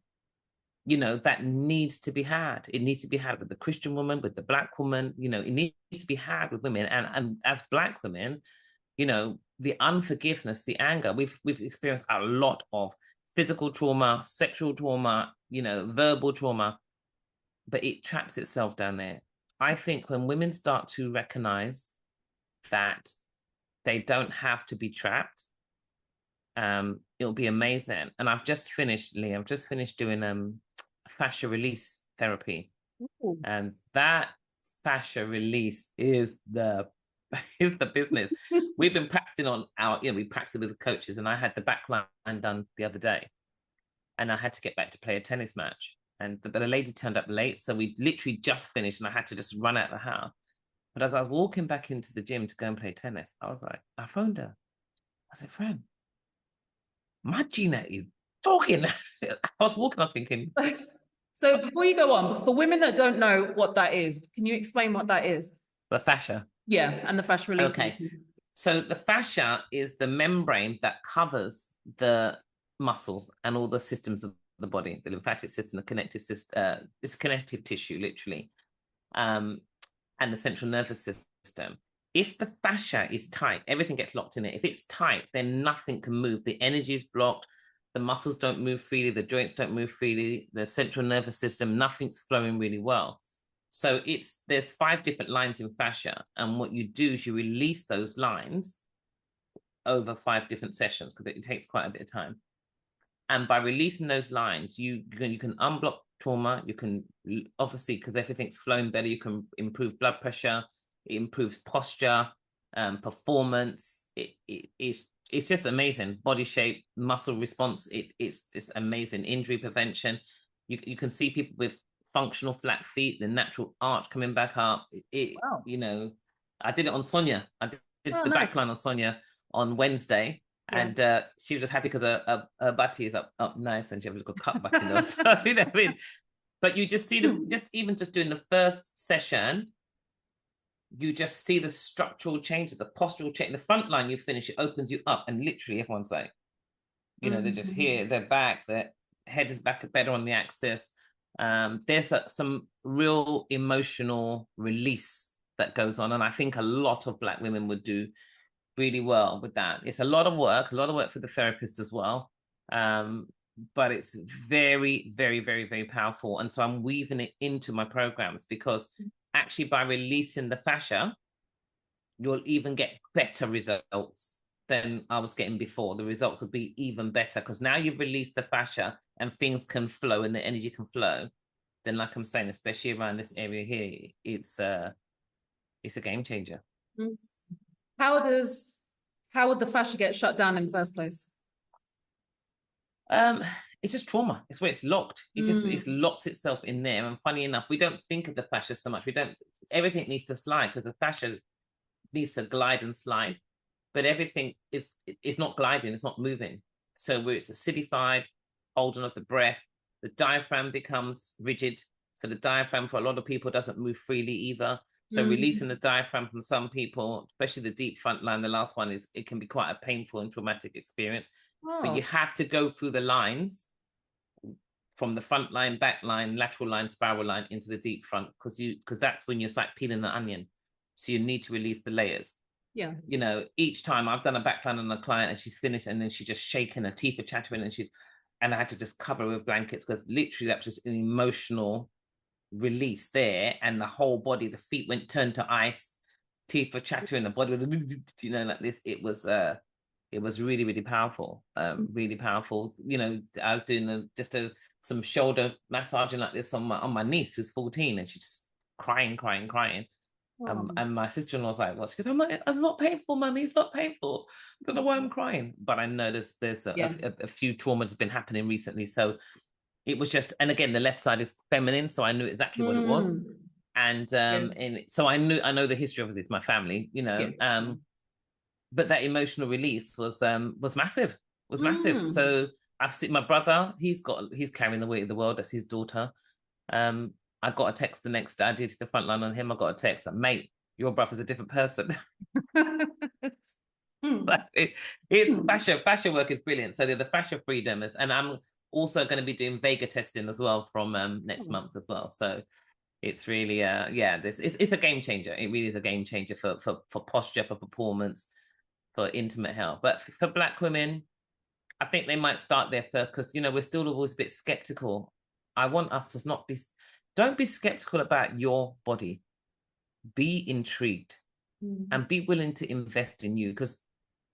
that needs to be had. It needs to be had with the Christian woman, with the Black woman. It needs to be had with women, and as Black women, the unforgiveness, the anger. We've experienced a lot of physical trauma, sexual trauma, verbal trauma, but it traps itself down there. I think when women start to recognize that they don't have to be trapped, it'll be amazing. And I've just finished doing fascia release therapy. Ooh. And that fascia release is the business. We've been practicing on we practiced with the coaches, and I had the back line done the other day, and I had to get back to play a tennis match, but the lady turned up late, so we literally just finished, and I had to just run out of the house. But as I was walking back into the gym to go and play tennis, I phoned her. I said, "Friend, my Gina is talking." I was walking, I was thinking.
So before you go on, for women that don't know what that is, can you explain what that is?
The fascia.
Yeah, and the fascia release.
Okay. So the fascia is the membrane that covers the muscles and all the systems of the body, the lymphatic system, the connective system, it's connective tissue, literally, and the central nervous system. If the fascia is tight, everything gets locked in it. If it's tight, then nothing can move. The energy is blocked. The muscles don't move freely. The joints don't move freely. The central nervous system, nothing's flowing really well. So there's 5 different lines in fascia. And what you do is you release those lines over 5 different sessions because it takes quite a bit of time. And by releasing those lines, you can unblock trauma. You can, obviously, because everything's flowing better, you can improve blood pressure. It improves posture, performance. It's just amazing. Body shape, muscle response. It's amazing. Injury prevention. You can see people with functional flat feet, the natural arch coming back up.
Wow.
You know, I did it on Sonia. I did the
nice.
backline on Sonia on Wednesday. And she was just happy because her butty is up nice, and she has a little cut butty now. So, you know, I mean, but you just see just doing the first session, you just see the structural changes, the postural change. The front line you finish, it opens you up, and literally everyone's like, you know, they're just here, they're back, their head is back better on the axis. There's some real emotional release that goes on, and I think a lot of Black women would do really well with that. It's a lot of work for the therapist as well. But it's very, very, very, very powerful. And so I'm weaving it into my programs because actually by releasing the fascia, you'll even get better results than I was getting before. The results will be even better because now you've released the fascia and things can flow and the energy can flow. Then, like I'm saying, especially around this area here, it's a game changer.
How would the fascia get shut down in the first place?
It's just trauma. It's where it's locked. It locks itself in there. And funny enough, we don't think of the fascia so much. Everything needs to slide because the fascia needs to glide and slide, but everything is not gliding, it's not moving. So where it's acidified, holding off the breath, the diaphragm becomes rigid. So the diaphragm for a lot of people doesn't move freely either. So releasing the diaphragm from some people, especially the deep front line, the last one it can be quite a painful and traumatic experience. But you have to go through the lines from the front line, back line, lateral line, spiral line into the deep front because that's when you're like peeling an onion. So you need to release the layers.
Yeah.
You know, each time I've done a backline on a client and she's finished and then she's just shaking, her teeth are chattering and I had to just cover her with blankets because literally that's just an emotional release there, and the whole body, the feet turned to ice, teeth were chattering, the body was, you know, like this. It was really, really powerful, really powerful. You know, I was doing some shoulder massaging like this on my niece who's 14, and she's just crying. And my sister-in-law was like, "What?" She goes, "It's not painful, Mummy. It's not painful. I don't know why I'm crying." But I know there's a few traumas have been happening recently, so it was just, and again, the left side is feminine, so I knew exactly what it was, and so I know the history. Obviously, it's my family, you know. But that emotional release was massive. So I've seen my brother. He's carrying the weight of the world. That's his daughter. I got a text the next day. I did the front line on him. I got a text like, "Mate, your brother's a different person." Fascia work is brilliant. So the fascia freedom is, and I'm also going to be doing Vega testing as well from next month as well. So it's really it's a game changer. It really is a game changer for posture, for performance, for intimate health. But for Black women, I think they might start there first because, you know, we're still always a bit skeptical. I want us to don't be skeptical about your body. Be intrigued and be willing to invest in you, because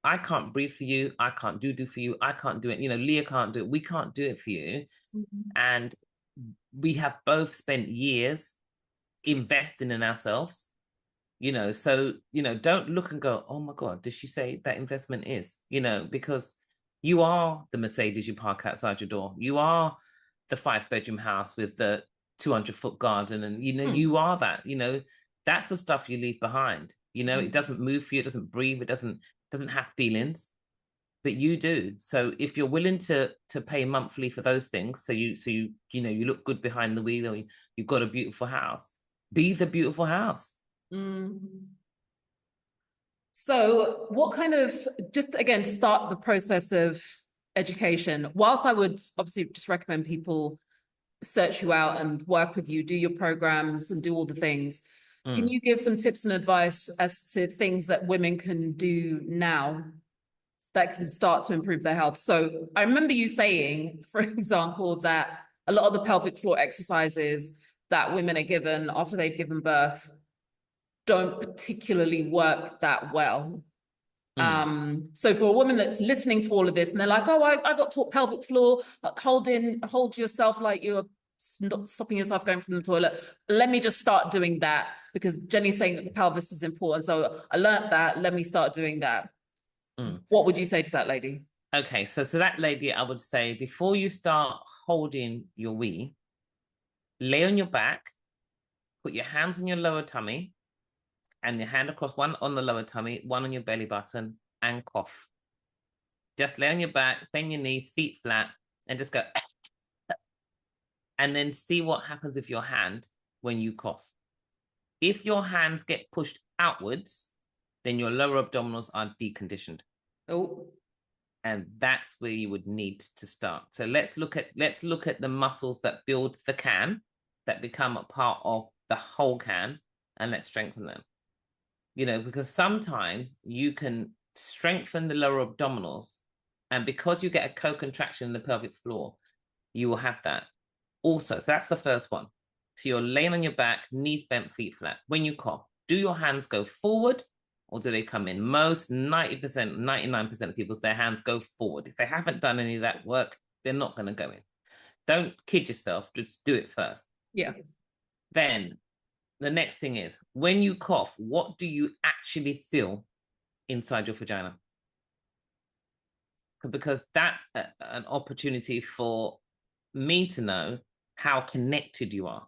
I can't breathe for you. I can't do for you. I can't do it. You know, Leah can't do it. We can't do it for you. And we have both spent years investing in ourselves, you know, so, you know, don't look and go, "Oh my God, did she say that investment is?" You know, because you are the Mercedes you park outside your door. You are the 5-bedroom house with the 200-foot garden. And, you know, you are that, you know, that's the stuff you leave behind. You know, it doesn't move for you. It doesn't breathe. It doesn't have feelings, but you do. So if you're willing to pay monthly for those things, so you know, you look good behind the wheel, or you've got a beautiful house, be the beautiful house.
So what kind of, just again, start the process of education, whilst I would obviously just recommend people search you out and work with you, do your programs and do all the things, can you give some tips and advice as to things that women can do now that can start to improve their health? So I remember you saying, for example, that a lot of the pelvic floor exercises that women are given after they've given birth don't particularly work that well. So for a woman that's listening to all of this and they're like, oh, I got taught pelvic floor, hold yourself like you're not stopping yourself going from the toilet. Let me just start doing that because Jenni's saying that the pelvis is important. So I learned that. Let me start doing that. What would you say to that lady?
Okay, so to that lady, I would say before you start holding your wee, lay on your back, put your hands on your lower tummy, and your hand across, one on the lower tummy, one on your belly button, and cough. Just lay on your back, bend your knees, feet flat, and just go. And then see what happens with your hand when you cough. If your hands get pushed outwards, then your lower abdominals are deconditioned.
Oh.
And that's where you would need to start. So let's look at the muscles that build the can, that become a part of the whole can, and let's strengthen them. You know, because sometimes you can strengthen the lower abdominals, and because you get a co-contraction in the pelvic floor, you will have that. Also, so that's the first one. So you're laying on your back, knees bent, feet flat. When you cough, do your hands go forward or do they come in? Most 90%, 99% of people's, their hands go forward. If they haven't done any of that work, they're not going to go in. Don't kid yourself, just do it first.
Yeah.
Then the next thing is, when you cough, what do you actually feel inside your vagina? Because that's an opportunity for me to know how connected you are.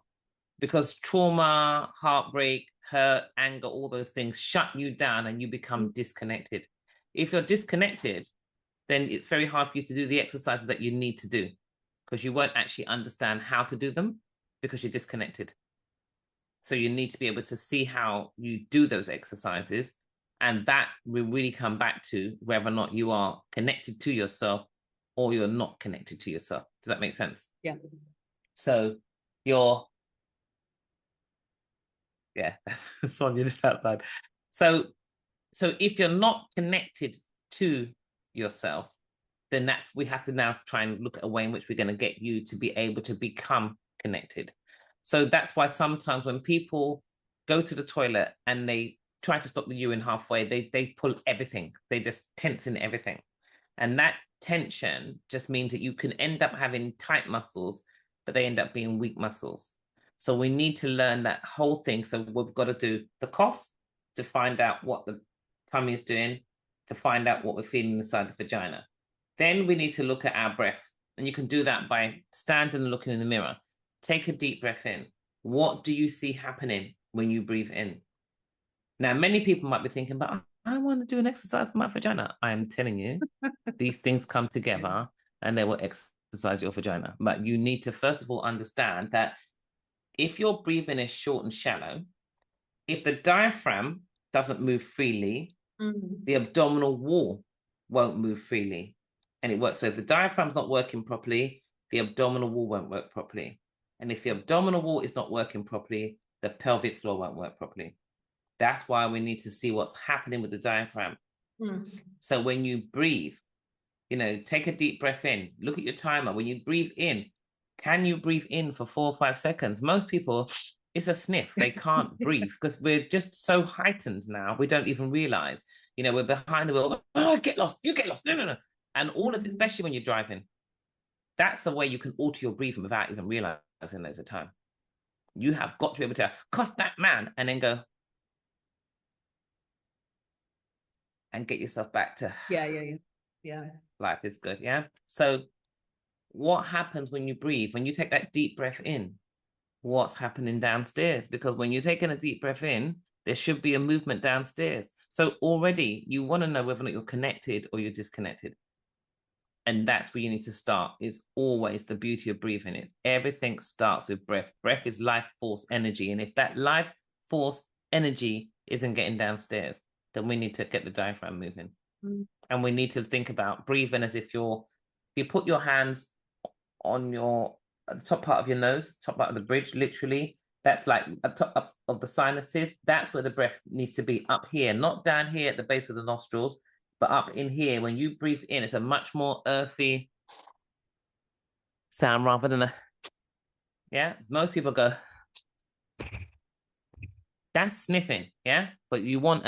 Because trauma, heartbreak, hurt, anger, all those things shut you down and you become disconnected. If you're disconnected, then it's very hard for you to do the exercises that you need to do because you won't actually understand how to do them because you're disconnected. So you need to be able to see how you do those exercises. And that will really come back to whether or not you are connected to yourself or you're not connected to yourself. Does that make sense?
Yeah.
So you're, yeah, Sonia just outside. So if you're not connected to yourself, then we have to now try and look at a way in which we're going to get you to be able to become connected. So that's why sometimes when people go to the toilet and they try to stop the urine halfway, they pull everything. They just tense in everything. And that tension just means that you can end up having tight muscles, but they end up being weak muscles. So we need to learn that whole thing. So we've got to do the cough to find out what the tummy is doing, to find out what we're feeling inside the vagina. Then we need to look at our breath. And you can do that by standing and looking in the mirror. Take a deep breath in. What do you see happening when you breathe in? Now, many people might be thinking, but I want to do an exercise for my vagina. I am telling you, these things come together and they will exercise your vagina. But you need to, first of all, understand that if your breathing is short and shallow, if the diaphragm doesn't move freely, the abdominal wall won't move freely. And it works. So if the diaphragm's not working properly, the abdominal wall won't work properly. And if the abdominal wall is not working properly, the pelvic floor won't work properly. That's why we need to see what's happening with the diaphragm. So when you breathe, take a deep breath in. Look at your timer. When you breathe in, can you breathe in for 4 or 5 seconds? Most people, it's a sniff. They can't breathe because we're just so heightened now. We don't even realize, we're behind the wheel. Oh, get lost. You get lost. No. And all of it, especially when you're driving, that's the way you can alter your breathing without even realizing there's a time. You have got to be able to cuss that man and then go and get yourself back to life is good. Yeah. So what happens when you breathe? When you take that deep breath in, what's happening downstairs? Because when you're taking a deep breath in, there should be a movement downstairs. So already you want to know whether or not you're connected or you're disconnected. And that's where you need to start, is always the beauty of breathing it. Everything starts with breath. Breath is life force energy. And if that life force energy isn't getting downstairs, then we need to get the diaphragm moving. And we need to think about breathing as if you put your hands on the top part of your nose, top part of the bridge, literally, that's like a top of the sinuses. That's where the breath needs to be, up here, not down here at the base of the nostrils, but up in here. When you breathe in, it's a much more earthy sound rather than most people go, that's sniffing, but you want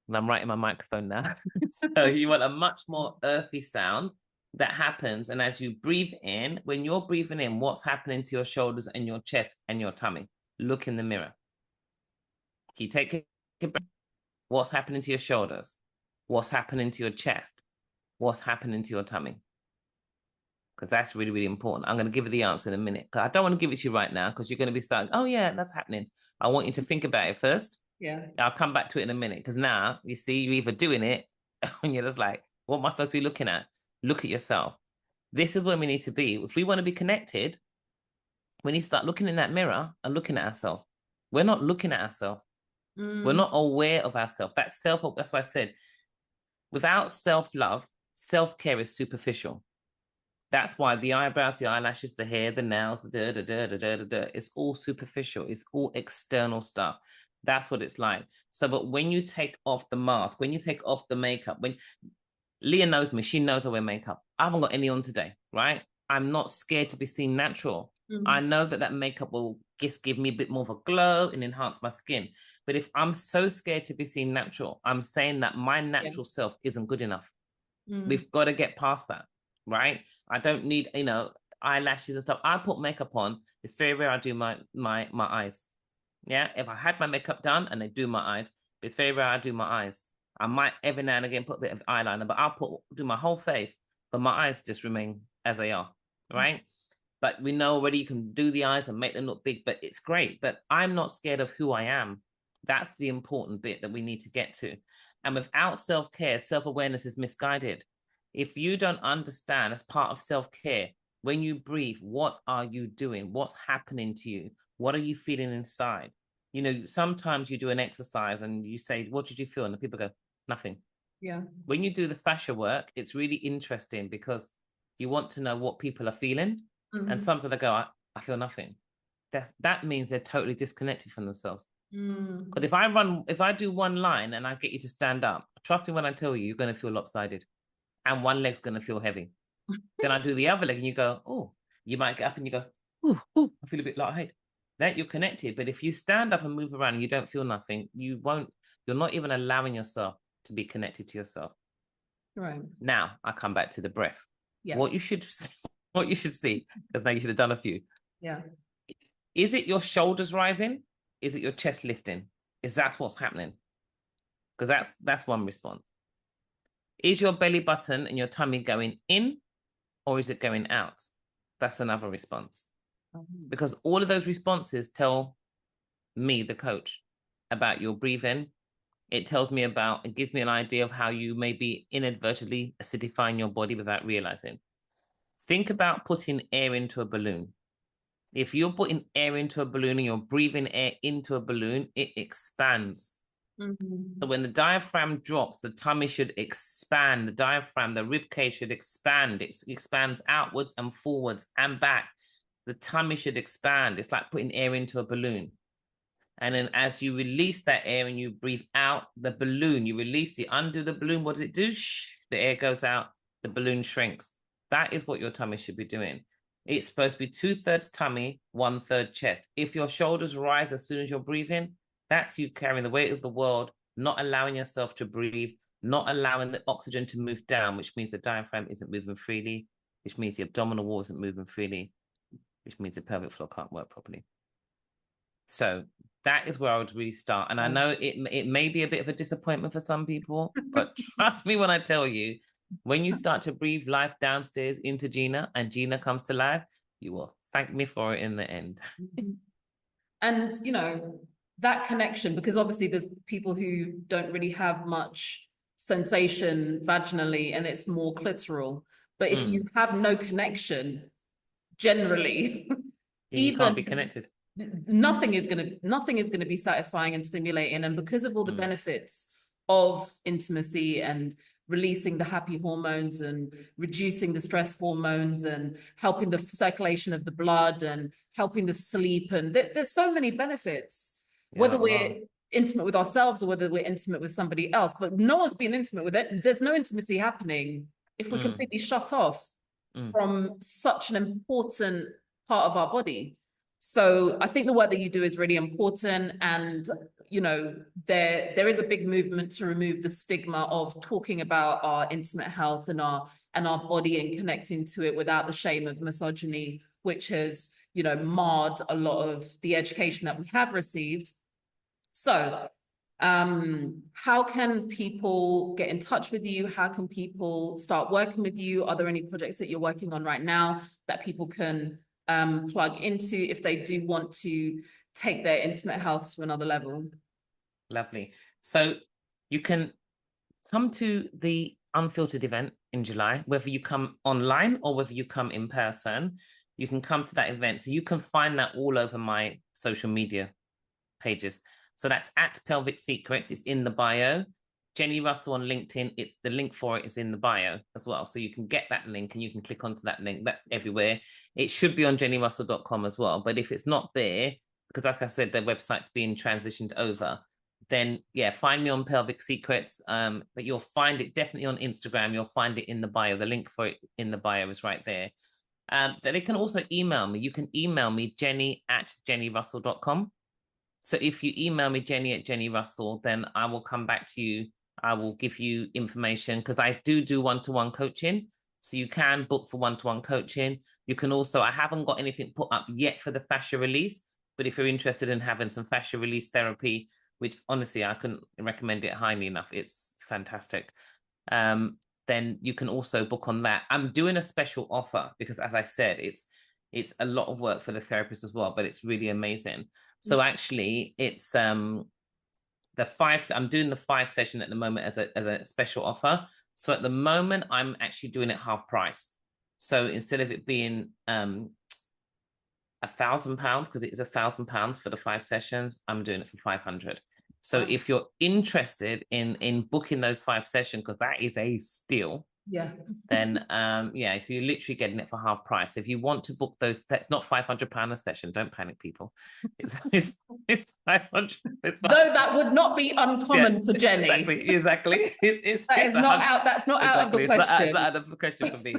And I'm writing my microphone now. So you want a much more earthy sound that happens. And as you breathe in, when you're breathing in, what's happening to your shoulders and your chest and your tummy? Look in the mirror. You take a breath. What's happening to your shoulders? What's happening to your chest? What's happening to your tummy? Because that's really, really important. I'm going to give you the answer in a minute. Because I don't want to give it to you right now because you're going to be saying, oh, yeah, that's happening. I want you to think about it first.
Yeah.
I'll come back to it in a minute. Because now, you see, you're either doing it and you're just like, what am I supposed to be looking at? Look at yourself. This is where we need to be. If we want to be connected, we need to start looking in that mirror and looking at ourselves. We're not looking at ourselves. We're not aware of ourselves. That's why I said, without self-love, self-care is superficial. That's why the eyebrows, the eyelashes, the hair, the nails, it's all superficial. It's all external stuff. That's what it's like. So, but when you take off the mask, when you take off the makeup, when Leah knows me, she knows I wear makeup. I haven't got any on today, right? I'm not scared to be seen natural. I know that makeup will just give me a bit more of a glow and enhance my skin. But if I'm so scared to be seen natural, I'm saying that my natural self isn't good enough. We've got to get past that, right? I don't need, eyelashes and stuff. I put makeup on. It's very rare I do my eyes. Yeah, if I had my makeup done and I do my eyes, but it's very rare I do my eyes. I might every now and again put a bit of eyeliner, but I'll do my whole face, but my eyes just remain as they are, right? But we know already you can do the eyes and make them look big, but it's great. But I'm not scared of who I am. That's the important bit that we need to get to. And without self-care, self-awareness is misguided. If you don't understand as part of self-care, when you breathe, what are you doing? What's happening to you? What are you feeling inside? Sometimes you do an exercise and you say, what did you feel? And the people go, nothing.
Yeah.
When you do the fascia work, it's really interesting because you want to know what people are feeling. And sometimes they go, I feel nothing. That means they're totally disconnected from themselves. But if I do one line and I get you to stand up, trust me when I tell you, you're going to feel lopsided and one leg's going to feel heavy. Then I do the other leg and you go, oh, you might get up and you go, oh, I feel a bit lightheaded. That you're connected. But if you stand up and move around and you don't feel nothing, you're not even allowing yourself to be connected to yourself.
Right.
Now I come back to the breath.
Yeah.
What you should see, because now you should have done a few.
Yeah.
Is it your shoulders rising? Is it your chest lifting? Is that what's happening? Because that's one response. Is your belly button and your tummy going in or is it going out? That's another response. Because all of those responses tell me, the coach, about your breathing. It gives me an idea of how you may be inadvertently acidifying your body without realizing. Think about putting air into a balloon. If you're putting air into a balloon and you're breathing air into a balloon, it expands. So when the diaphragm drops, the tummy should expand. The diaphragm, the rib cage should expand. It expands outwards and forwards and back. The tummy should expand. It's like putting air into a balloon. And then as you release that air and you breathe out the balloon, you release it, undo the balloon. What does it do? Shh, the air goes out, the balloon shrinks. That is what your tummy should be doing. It's supposed to be 2/3 tummy, 1/3 chest. If your shoulders rise as soon as you're breathing, that's you carrying the weight of the world, not allowing yourself to breathe, not allowing the oxygen to move down, which means the diaphragm isn't moving freely, which means the abdominal wall isn't moving freely, which means the pelvic floor can't work properly. So that is where I would really start. And I know it may be a bit of a disappointment for some people, but trust me when I tell you, when you start to breathe life downstairs into Gina and Gina comes to life, you will thank me for it in the end.
And, that connection, because obviously there's people who don't really have much sensation vaginally and it's more clitoral. But if you have no connection, generally,
you can't be connected.
Nothing is going to be satisfying and stimulating. And because of all the benefits of intimacy and releasing the happy hormones and reducing the stress hormones and helping the circulation of the blood and helping the sleep, and there's so many benefits, whether we're intimate with ourselves or whether we're intimate with somebody else. But no one's been intimate with it. There's no intimacy happening if we're completely shut off from such an important part of our body. So I think the work that you do is really important. And, you know, there is a big movement to remove the stigma of talking about our intimate health and our body and connecting to it without the shame of misogyny, which has, you know, marred a lot of the education that we have received. So how can people get in touch with you? How can people start working with you? Are there any projects that you're working on right now that people can plug into if they do want to take their intimate health to another level?
Lovely. So you can come to the Unfiltered event in July, whether you come online or whether you come in person. You can come to that event. So you can find that all over my social media pages. So that's at Pelvic Secrets. It's in the bio. Jenni Russell on LinkedIn. It's the link for it is in the bio as well. So you can get that link and you can click onto that link. That's everywhere. It should be on jennirussell.com as well. But if it's not there, because like I said, the website's being transitioned over, then yeah, find me on Pelvic Secrets. But you'll find it definitely on Instagram. You'll find it in the bio. The link for it in the bio is right there. They can also email me. You can email me, jenni@jennirussell.com. So if you email me, Jenni at Jenni Russell, then I will come back to you. I will give you information because I do one-to-one coaching. So you can book for one-to-one coaching. You can also, I haven't got anything put up yet for the fascia release, but if you're interested in having some fascia release therapy, which honestly, I couldn't recommend it highly enough. It's fantastic. Then you can also book on that. I'm doing a special offer because as I said, it's a lot of work for the therapist as well, but it's really amazing. So actually it's I'm doing the 5 session at the moment as a special offer. So at the moment I'm actually doing it half price. So instead of it being £1,000, because it is £1,000 for the 5 sessions, I'm doing it for 500. So if you're interested in booking those 5 sessions, because that is a steal,
Yeah.
then yeah, so you're literally getting it for half price. If you want to book those, that's not £500 a session. Don't panic, people. It's 500.
Though that would not be uncommon for Jenni.
Exactly.
That's not out of the question.
It's not out of the question for me.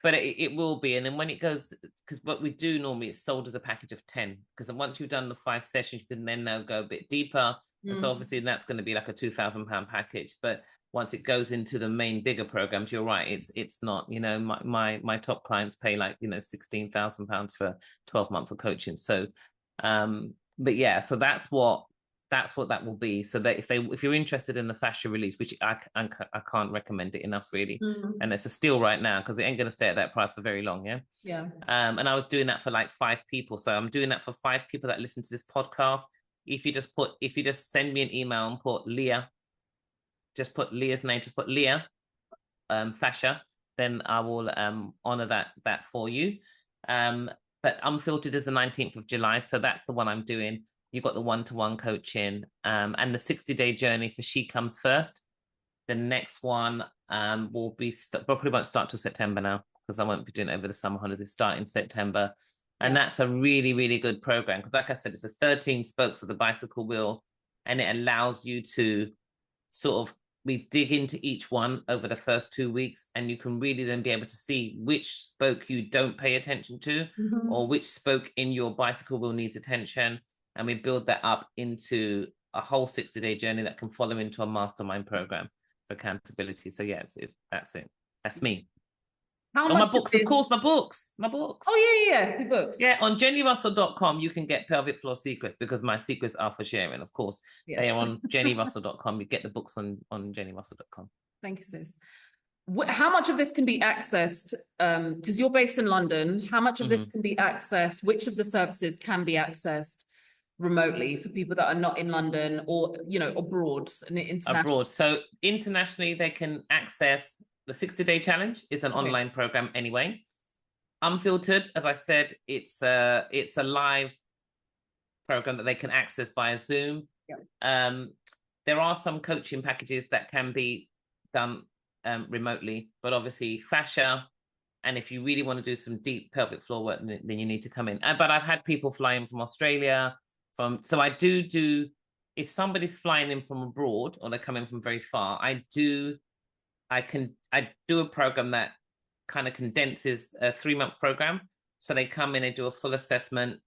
But it will be. And then when it goes, because what we do normally, it's sold as a package of 10. Because once you've done the 5 sessions, you can then now go a bit deeper. And so obviously that's going to be like a £2,000 package. But once it goes into the main bigger programs, you're right, it's not, you know, my top clients pay like, you know, £16,000 for 12 months of coaching. So but yeah, so that's what that will be. So that if you're interested in the fascia release, which I can't recommend it enough really, and it's a steal right now because it ain't going to stay at that price for very long.
Yeah.
And I was doing that for like 5 people, so I'm doing that for 5 people that listen to this podcast. If you just send me an email and put Leah, just put Leah's name, just put Leah Fascia, then I will honor that for you. But Unfiltered is the 19th of July, so that's the one I'm doing. You've got the one-to-one coaching and the 60-day journey for She Comes First. The next one will be probably won't start till September now because I won't be doing it over the summer holidays. Start in September. And that's a really, really good program because, like I said, it's a 13 spokes of the bicycle wheel, and it allows you to sort of we dig into each one over the first 2 weeks, and you can really then be able to see which spoke you don't pay attention to or which spoke in your bicycle wheel needs attention. And we build that up into a whole 60-day journey that can follow into a mastermind program for accountability. So yeah, that's it. That's me. My books, of course, my books.
Oh yeah, the books.
Yeah, on jennirussell.com, you can get Pelvic Floor Secrets because my secrets are for sharing, of course. Yes. They are on jennirussell.com. You get the books on jennirussell.com.
Thank you, sis. How much of this can be accessed? Because you're based in London, how much of this can be accessed? Which of the services can be accessed remotely for people that are not in London or, you know, abroad and international?
Abroad. So internationally, they can access the 60-day challenge. Is an online program anyway. Unfiltered, as I said, it's a live program that they can access via Zoom. There are some coaching packages that can be done remotely, but obviously fascia, and if you really want to do some deep pelvic floor work, then you need to come in. But I've had people fly in from Australia, so I do if somebody's flying in from abroad or they're coming from very far, I do a program that kind of condenses a 3-month program. So they come in, they do a full assessment,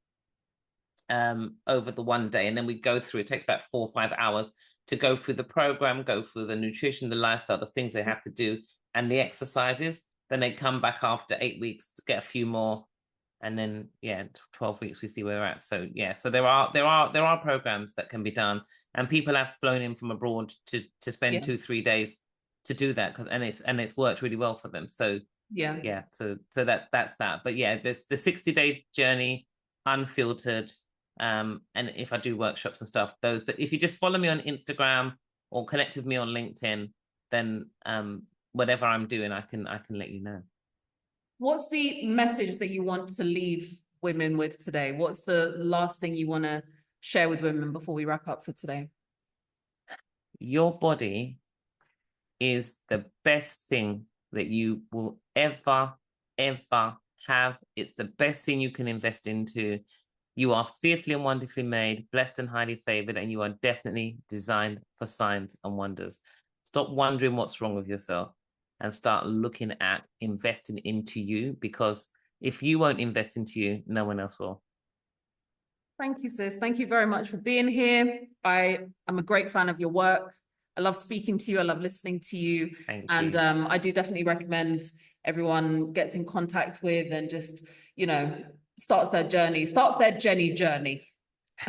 over the one day, and then we go through. It takes about 4 or 5 hours to go through the program, go through the nutrition, the lifestyle, the things they have to do, and the exercises. Then they come back after 8 weeks to get a few more, and then 12 weeks we see where we're at. So so there are programs that can be done, and people have flown in from abroad to spend 2-3 days to do that, and it's worked really well for them. So so that's that. But it's the 60-day journey, unfiltered. And if I do workshops and stuff, those. But if you just follow me on Instagram or connect with me on LinkedIn, then whatever I'm doing, I can let you know.
What's the message that you want to leave women with today? What's the last thing you want to share with women before we wrap up for today?
Your body is the best thing that you will ever have. It's the best thing you can invest into. You are fearfully and wonderfully made, blessed and highly favored, and you are definitely designed for signs and wonders. Stop wondering what's wrong with yourself and start looking at investing into you, because if you won't invest into you, no one else will.
Thank you, sis. Thank you very much for being here. I am a great fan of your work. I love speaking to you. I love listening to you.
Thank
and
you.
I do definitely recommend everyone gets in contact with and just, starts their Jenni journey.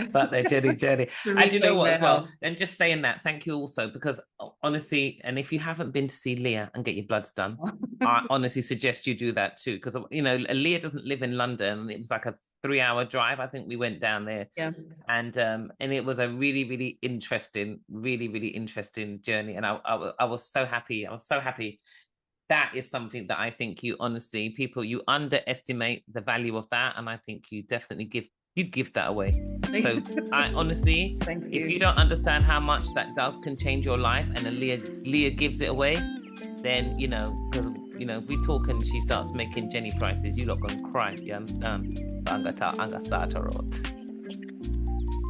Start their journey. And you know what as well? And just saying that, thank you also, because honestly, and if you haven't been to see Leah and get your bloods done, I honestly suggest you do that too, because Leah doesn't live in London. It was like a 3-hour drive. I think we went down there. And it was a really interesting journey. And I was so happy. That is something that I think you underestimate the value of that, and I think you definitely give that away. So I honestly, if you don't understand how much that can change your life, and Leah gives it away, then because if we talk and she starts making Jenni prices, you're not gonna cry. You understand?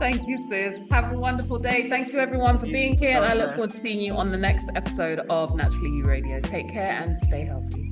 Thank you, sis. Have a wonderful day. Thank you, everyone, for being here. And I look forward to seeing you on the next episode of Naturally You Radio. Take care and stay healthy.